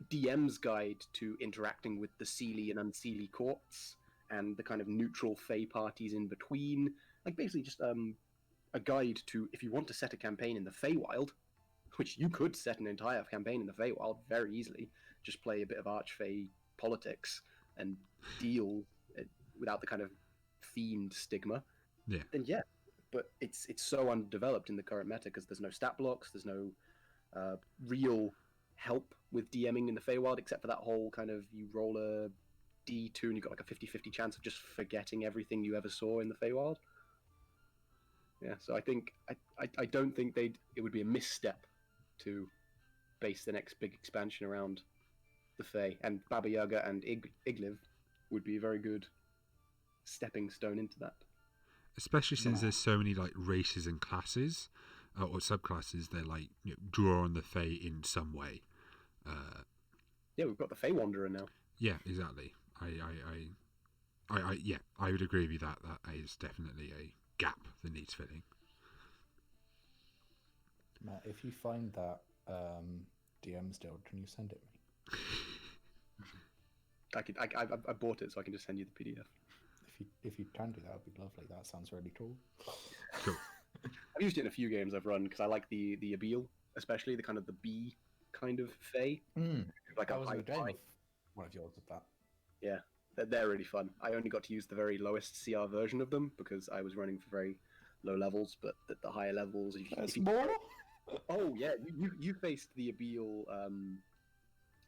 DM's guide to interacting with the Seelie and Unseelie courts and the kind of neutral Fey parties in between. Like basically just a guide to if you want to set a campaign in the Feywild, which you could set an entire campaign in the Feywild very easily. Just play a bit of Archfey politics and deal without the kind of fiend stigma. Yeah. Then yeah, but it's so undeveloped in the current meta because there's no stat blocks, there's no real help with DMing in the Feywild, except for that whole kind of you roll a D2 and you've got like a 50-50 chance of just forgetting everything you ever saw in the Feywild. Yeah, so I think I don't think it would be a misstep to base the next big expansion around the Fey, and Baba Yaga and Igliv would be a very good stepping stone into that. Especially since there's so many like races and classes or subclasses, they're like draw on the Fey in some way. Yeah, we've got the Fey Wanderer now. Yeah, exactly. I would agree with you that is definitely a gap that needs filling. Matt, if you find that DM still, can you send it me? I bought it, so I can just send you the PDF. If you can do that, would be lovely. That sounds really cool. Cool. I've used it in a few games I've run because I like the Abiel, especially the kind of the bee kind of Fey. Like I was in a game of one of yours of that. Yeah, they're really fun. I only got to use the very lowest CR version of them because I was running for very low levels, but the higher levels... There's more? Oh, yeah, you faced the Abiel...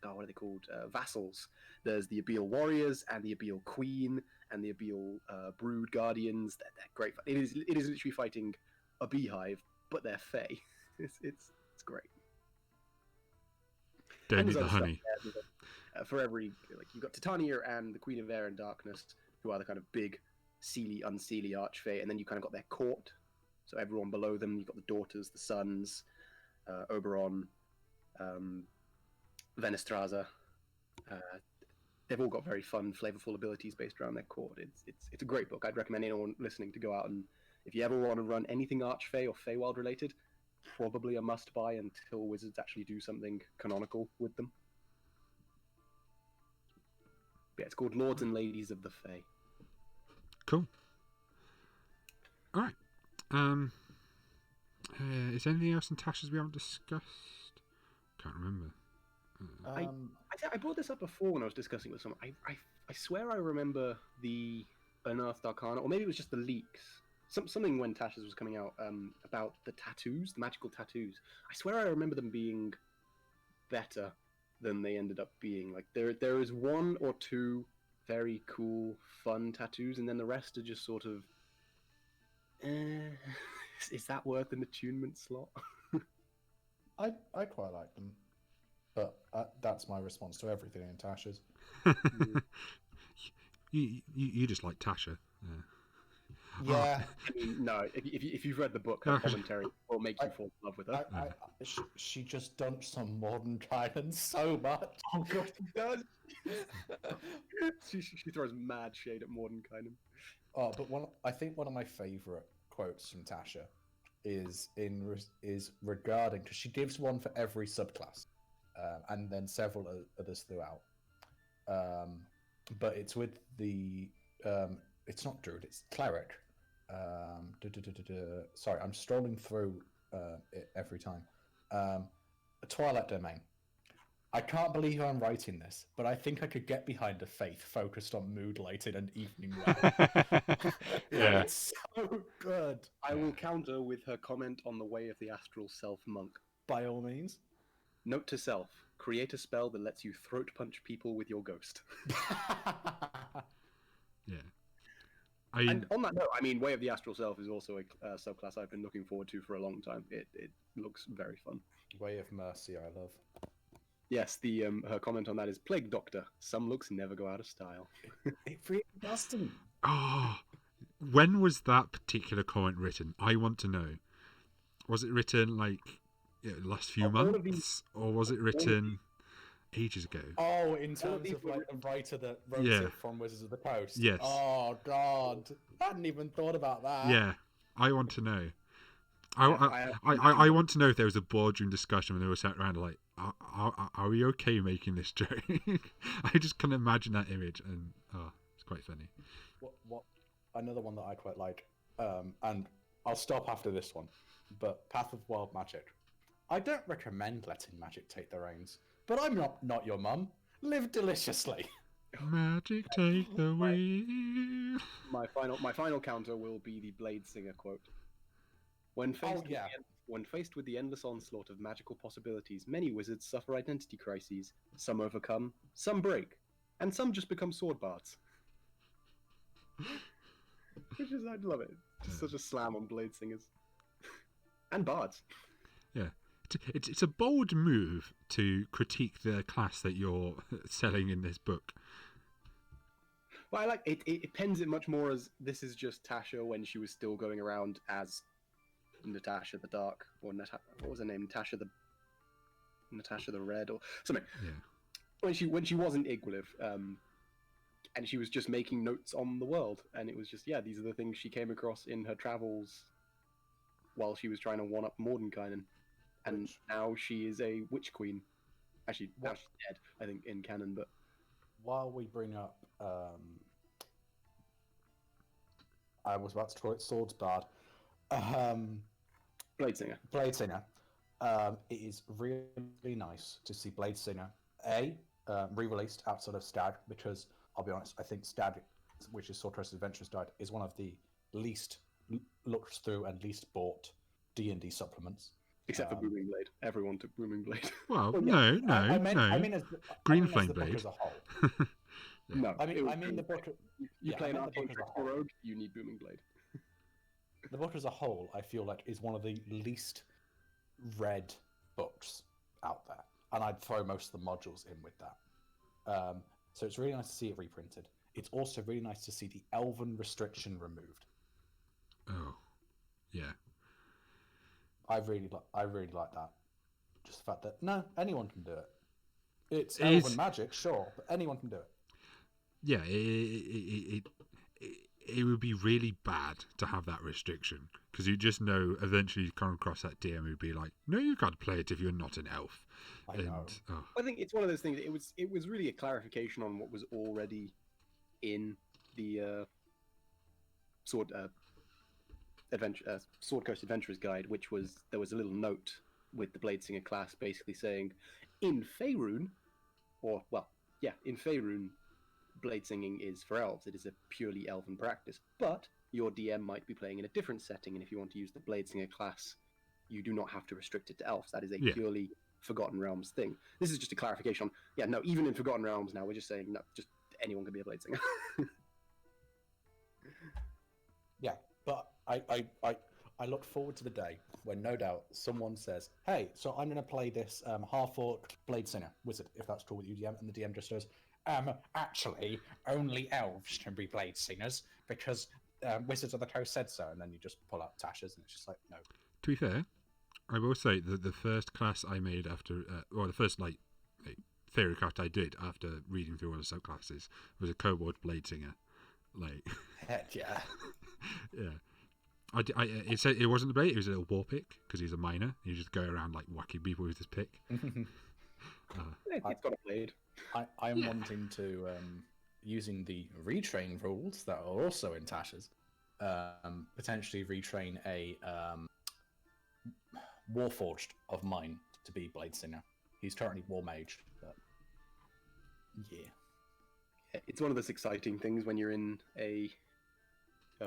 what are they called? Vassals. There's the Abiel Warriors and the Abiel Queen and the Abiel Brood Guardians. They're great fun. It is literally fighting a beehive, but they're Fey. It's great. Don't need the honey. For every, like, you've got Titania and the Queen of Air and Darkness, who are the kind of big Seelie, Unseelie Archfey, and then you kind of got their court. So everyone below them, you've got the daughters, the sons, Oberon, Venestraza. They've all got very fun, flavorful abilities based around their court. It's a great book. I'd recommend anyone listening to go out and, if you ever want to run anything Archfey or Feywild related, probably a must-buy until Wizards actually do something canonical with them. Yeah, it's called Lords and Ladies of the Fae. Cool. All right. Is there anything else in Tasha's we haven't discussed? Can't remember. I brought this up before when I was discussing with someone. I swear I remember the Unearthed Arcana, or maybe it was just the leaks. Something when Tasha's was coming out about the tattoos, the magical tattoos. I swear I remember them being better than they ended up being. Like there is one or two very cool, fun tattoos, and then the rest are just sort of, is that worth an attunement slot? I quite like them, but that's my response to everything in Tasha's. You just like Tasha. Yeah. I mean, no, if you've read the book, her commentary will make you fall in love with her. She just dumps some modern Trident so much. Oh god, she does. she throws mad shade at Morden Kynan. Oh, but I think one of my favourite quotes from Tasha is regarding, because she gives one for every subclass, and then several others throughout. But it's with the it's not Druid, it's Cleric. Sorry, I'm strolling through it every time. Twilight Domain. I can't believe I'm writing this, but I think I could get behind a faith focused on mood lighting and evening wear. Yeah. It's so good. I will counter with her comment on the Way of the Astral Self Monk. by all means. Note to self: create a spell that lets you throat punch people with your ghost. Yeah. And on that note, I mean, Way of the Astral Self is also a subclass I've been looking forward to for a long time. It looks very fun. Way of Mercy, I love. Yes, the her comment on that is Plague Doctor. Some looks never go out of style. It really doesn't. Oh, when was that particular comment written? I want to know. Was it written last few months, or was it written ages ago? Oh, in terms of like a writer that wrote it from Wizards of the Coast. Yes. Oh God, I hadn't even thought about that. Yeah, I want to know. I want to know if there was a boardroom discussion when they were sat around like, are we okay making this joke? I just can't imagine that image, and it's quite funny. What another one that I quite like, and I'll stop after this one, but Path of Wild Magic. I don't recommend letting magic take the reins, but I'm not your mum. Live deliciously. Magic take the wheel. My final counter will be the Blade Singer quote. When faced with the endless onslaught of magical possibilities, many wizards suffer identity crises. Some overcome, some break, and some just become sword bards. I love it. Just such a slam on Blade Singers. And bards. Yeah. It's a bold move to critique the class that you're selling in this book. Well, I like it. It pens it much more as this is just Tasha when she was still going around as Natasha the Dark, or what was her name? Natasha the Red, or something. Yeah. When she wasn't Igwilliv, and she was just making notes on the world, and it was just these are the things she came across in her travels while she was trying to one up Mordenkainen. And now she is a witch queen. Actually, now she's dead, I think, in canon. But while we bring up, I was about to call it Swords Bard. Blade Singer. Blade Singer. It is really nice to see Blade Singer re-released outside of Stag, because I'll be honest, I think Stag, which is Sword Coast Adventures Guide, is one of the least looked through and least bought D&D supplements. Except for Booming Blade. Everyone took Booming Blade. Well, no. Green Flame Blade. As a whole. No, I mean the book. You play an Arcane Trickster Rogue, you need Booming Blade. The book as a whole, I feel like, is one of the least read books out there, and I'd throw most of the modules in with that. So it's really nice to see it reprinted. It's also really nice to see the Elven restriction removed. Oh, yeah. I really like that. Just the fact that anyone can do it. It's Elven magic, sure, but anyone can do it. Yeah, it would be really bad to have that restriction, because you just know eventually you come across that DM who'd be like, "No, you can't play it if you're not an elf." I know. I think it's one of those things. It was really a clarification on what was already in the Sword Coast Adventurers Guide, which was there was a little note with the Blade Singer class basically saying, in Faerun, in Faerun, blade singing is for elves. It is a purely elven practice, but your DM might be playing in a different setting, and if you want to use the Blade Singer class, you do not have to restrict it to elves. That is a purely Forgotten Realms thing. This is just a clarification on, even in Forgotten Realms now, we're just saying, no, just anyone can be a Blade Singer. Yeah, but I look forward to the day when no doubt someone says, hey, so I'm going to play this half-orc Blade Singer wizard, if that's cool with you, DM, and the DM just goes, actually, only elves can be Blade Singers, because Wizards of the Coast said so, and then you just pull out Tasha's, and it's just like, no. To be fair, I will say that the first class I made after, the first theory craft I did after reading through all the subclasses was a Kobold Blade Singer. Heck yeah. Yeah. It said it wasn't a blade, it was a war pick, because he's a miner. He just go around whacking people with his pick. It's got a blade. I am wanting to, using the retrain rules that are also in Tasha's, potentially retrain a Warforged of mine to be Blade Singer. He's currently War Mage, but it's one of those exciting things when you're in a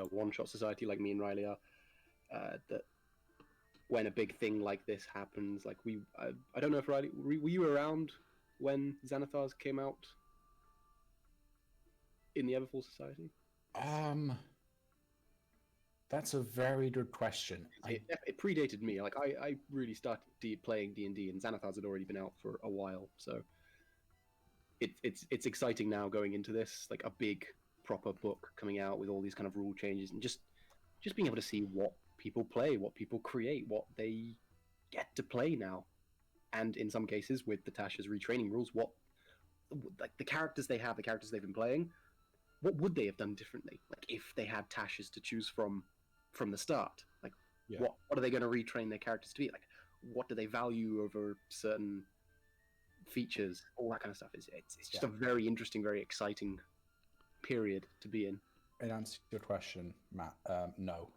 one-shot society like me and Riley are, that when a big thing like this happens. Like I don't know if Riley, were you around when Xanathars came out in the Everfall Society? That's a very good question. It predated me. Like I really started playing D&D, and Xanathars had already been out for a while. So it's exciting now going into this, like a big proper book coming out with all these kind of rule changes, and just being able to see what people play, what people create, what they get to play now, and in some cases with the Tasha's retraining rules, what like the characters they have, the characters they've been playing, what would they have done differently? Like if they had Tasha's to choose from the start, like what are they going to retrain their characters to be? Like what do they value over certain features? All that kind of stuff. It's just a very interesting, very exciting period to be in. In answer to your question, Matt, no.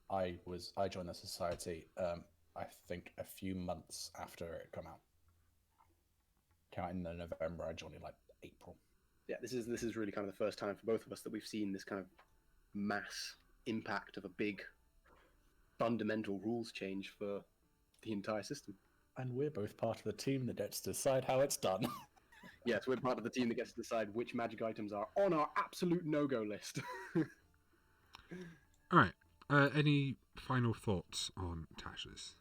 I joined the society. I think a few months after it came out. Came out in November. I joined in like April. Yeah, this is really kind of the first time for both of us that we've seen this kind of mass impact of a big fundamental rules change for the entire system. And we're both part of the team that gets to decide how it's done. Yes, we're part of the team that gets to decide which magic items are on our absolute no-go list. All right. Any final thoughts on Tasha's?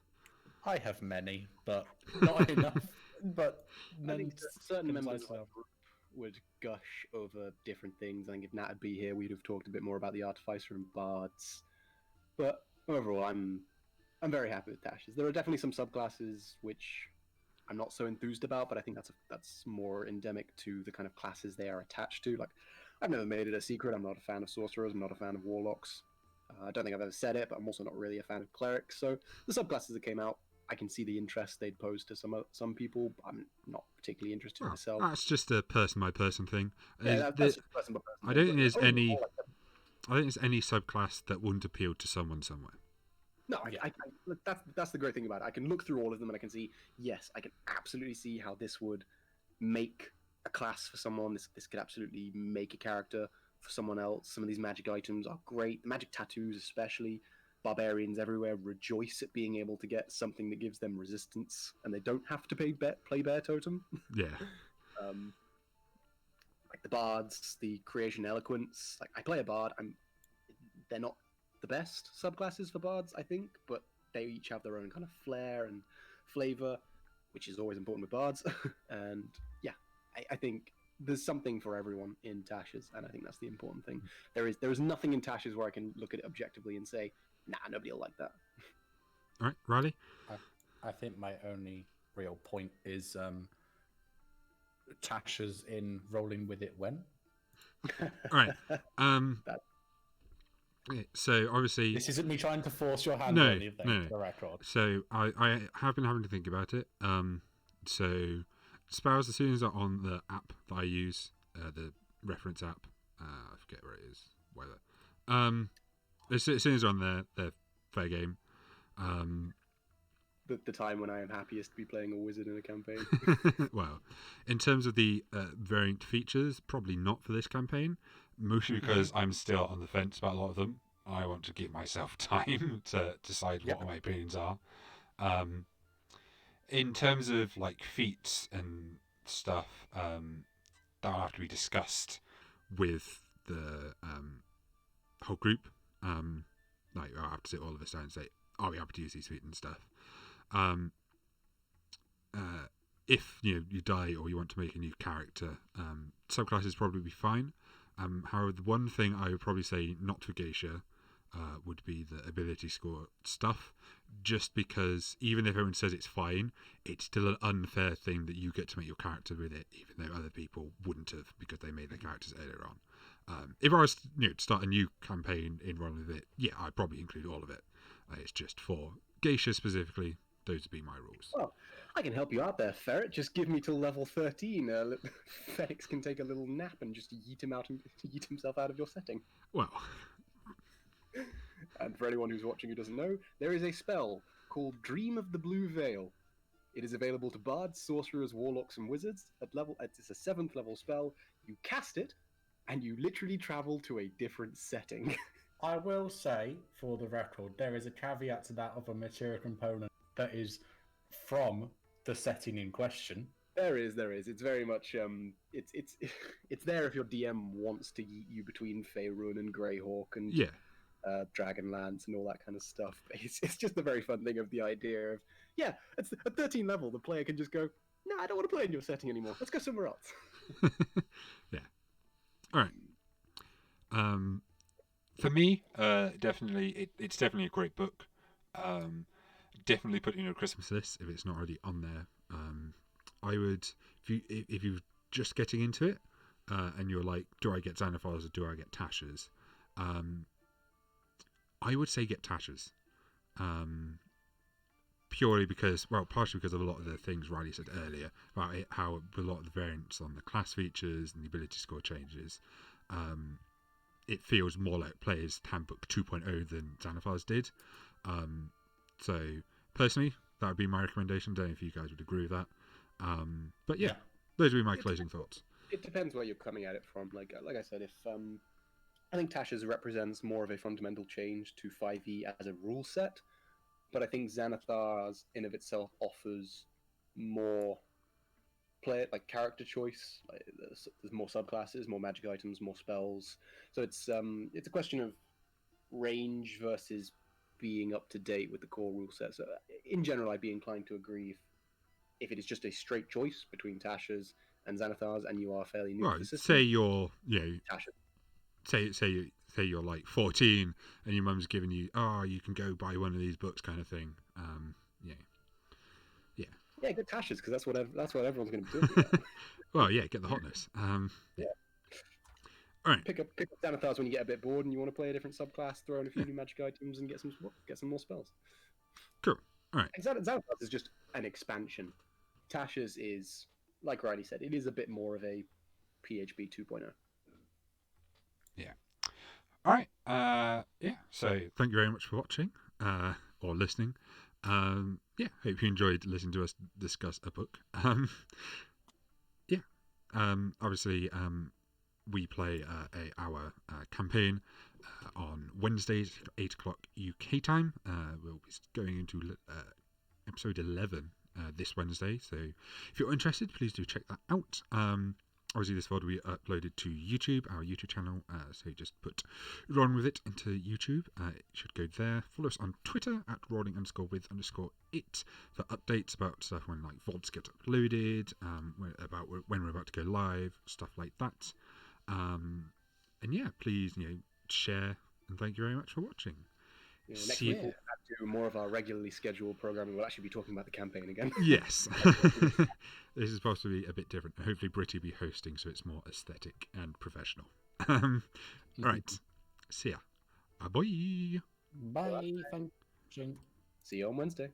I have many, but not enough. But I think certain members of our group would gush over different things. I think if Nat would be here, we'd have talked a bit more about the Artificer and Bards. But overall, I'm very happy with Tasha's. There are definitely some subclasses which I'm not so enthused about, but I think that's more endemic to the kind of classes they are attached to. Like, I've never made it a secret. I'm not a fan of sorcerers. I'm not a fan of warlocks. I don't think I've ever said it, but I'm also not really a fan of clerics. So the subclasses that came out, I can see the interest they'd pose to some people. I'm not particularly interested myself. That's just a person by person thing. Yeah, that's just person by person. I don't think there's any. I don't think there's any subclass that wouldn't appeal to someone somewhere. No, that's the great thing about it. I can look through all of them and I can see, yes, I can absolutely see how this would make a class for someone. This could absolutely make a character for someone else. Some of these magic items are great. The magic tattoos especially. Barbarians everywhere rejoice at being able to get something that gives them resistance, and they don't have to play Bear Totem. Yeah. Like the bards, the creation eloquence. Like I play a bard. They're not the best subclasses for bards, I think, but they each have their own kind of flair and flavor, which is always important with bards. And yeah, I think there's something for everyone in Tasha's, and I think that's the important thing. There is nothing in Tasha's where I can look at it objectively and say, nah, nobody will like that. All right, Riley? I think my only real point is Tasha's in rolling with it when. All right. So obviously, this isn't me trying to force your hand no, on anything. No. For the record. So I have been having to think about it. So spells, as soon as they're on the app that I use, the reference app, I forget where it is, whatever. As soon as they're on there, they're fair game. The time when I am happiest to be playing a wizard in a campaign. Well, in terms of the variant features, probably not for this campaign, mostly because I'm still on the fence about a lot of them. I want to give myself time to decide what my opinions are. In terms of like feats and stuff, that'll have to be discussed with the whole group. Like I'll have to sit all of us down and say, are we happy to use these feats and stuff? If you die or you want to make a new character, subclasses probably be fine. However, the one thing I would probably say not for Gaecia would be the ability score stuff, just because even if everyone says it's fine, it's still an unfair thing that you get to make your character with it, even though other people wouldn't have because they made their characters earlier on. If I was to start a new campaign in Run With It, yeah, I'd probably include all of it. It's just for Gaecia specifically, those would be my rules. Well, I can help you out there, Ferret. Just give me till level 13. Felix can take a little nap and just yeet himself out of your setting. Well. And for anyone who's watching who doesn't know, there is a spell called Dream of the Blue Veil. It is available to bards, sorcerers, warlocks, and wizards. It's a 7th level spell. You cast it, and you literally travel to a different setting. I will say, for the record, there is a caveat to that of a material component that is from the setting in question. There is. It's very much it's it's there if your DM wants to yeet you between Faerun and Greyhawk and Yeah. Dragonlance and all that kind of stuff. But it's just the very fun thing of the idea of it's at 13 level the player can just go, no, I don't want to play in your setting anymore. Let's go somewhere else. Yeah. All right. For me, definitely, it's definitely a great book. Definitely put it in your Christmas list if it's not already on there. I would, if you're just getting into it, and you're like, do I get Xanathars or do I get Tashas? I would say get Tashas. Purely because, well, partially because of a lot of the things Riley said earlier about how a lot of the variants on the class features and the ability score changes, it feels more like Player's Handbook 2.0 than Xanathars did. So, personally, that would be my recommendation. Don't know if you guys would agree with that. But yeah, those would be my closing thoughts. It depends where you're coming at it from. Like I said, if I think Tasha's represents more of a fundamental change to 5e as a rule set, but I think Xanathars in of itself offers more character choice. Like, there's more subclasses, more magic items, more spells. So it's a question of range versus being up to date with the core rule set. So in general, I'd be inclined to agree if it is just a straight choice between Tasha's and Xanathars, and you are fairly new to the system. Say you're, Tasha. say you're like 14 and your mum's giving you, you can go buy one of these books, kind of thing. Yeah, get Tasha's because that's what everyone's going to be doing. Well, yeah, get the hotness. Yeah. All right. Pick up Xanathars when you get a bit bored and you want to play a different subclass, throw in a few new magic items, and get some more spells. Cool. All right. Xanathars is just an expansion. Tasha's is, like Riley said, it is a bit more of a PHB 2.0. Yeah. All right. So thank you very much for watching or listening. Hope you enjoyed listening to us discuss a book. Obviously, we play our campaign on Wednesdays, 8 o'clock UK time. We'll be going into episode 11 this Wednesday. So if you're interested, please do check that out. Obviously, this VOD will be uploaded to YouTube, our YouTube channel. So just put Ron with it into YouTube. It should go there. Follow us on Twitter at rolling_with_it for updates about stuff when VODs get uploaded, about when we're about to go live, stuff like that. Please, share, and thank you very much for watching. Next week we'll do more of our regularly scheduled programming. We'll actually be talking about the campaign again. Yes. This is supposed to be a bit different. Hopefully Britty will be hosting so it's more aesthetic and professional. Right. See ya. Bye. Bye. Thank you. See you on Wednesday.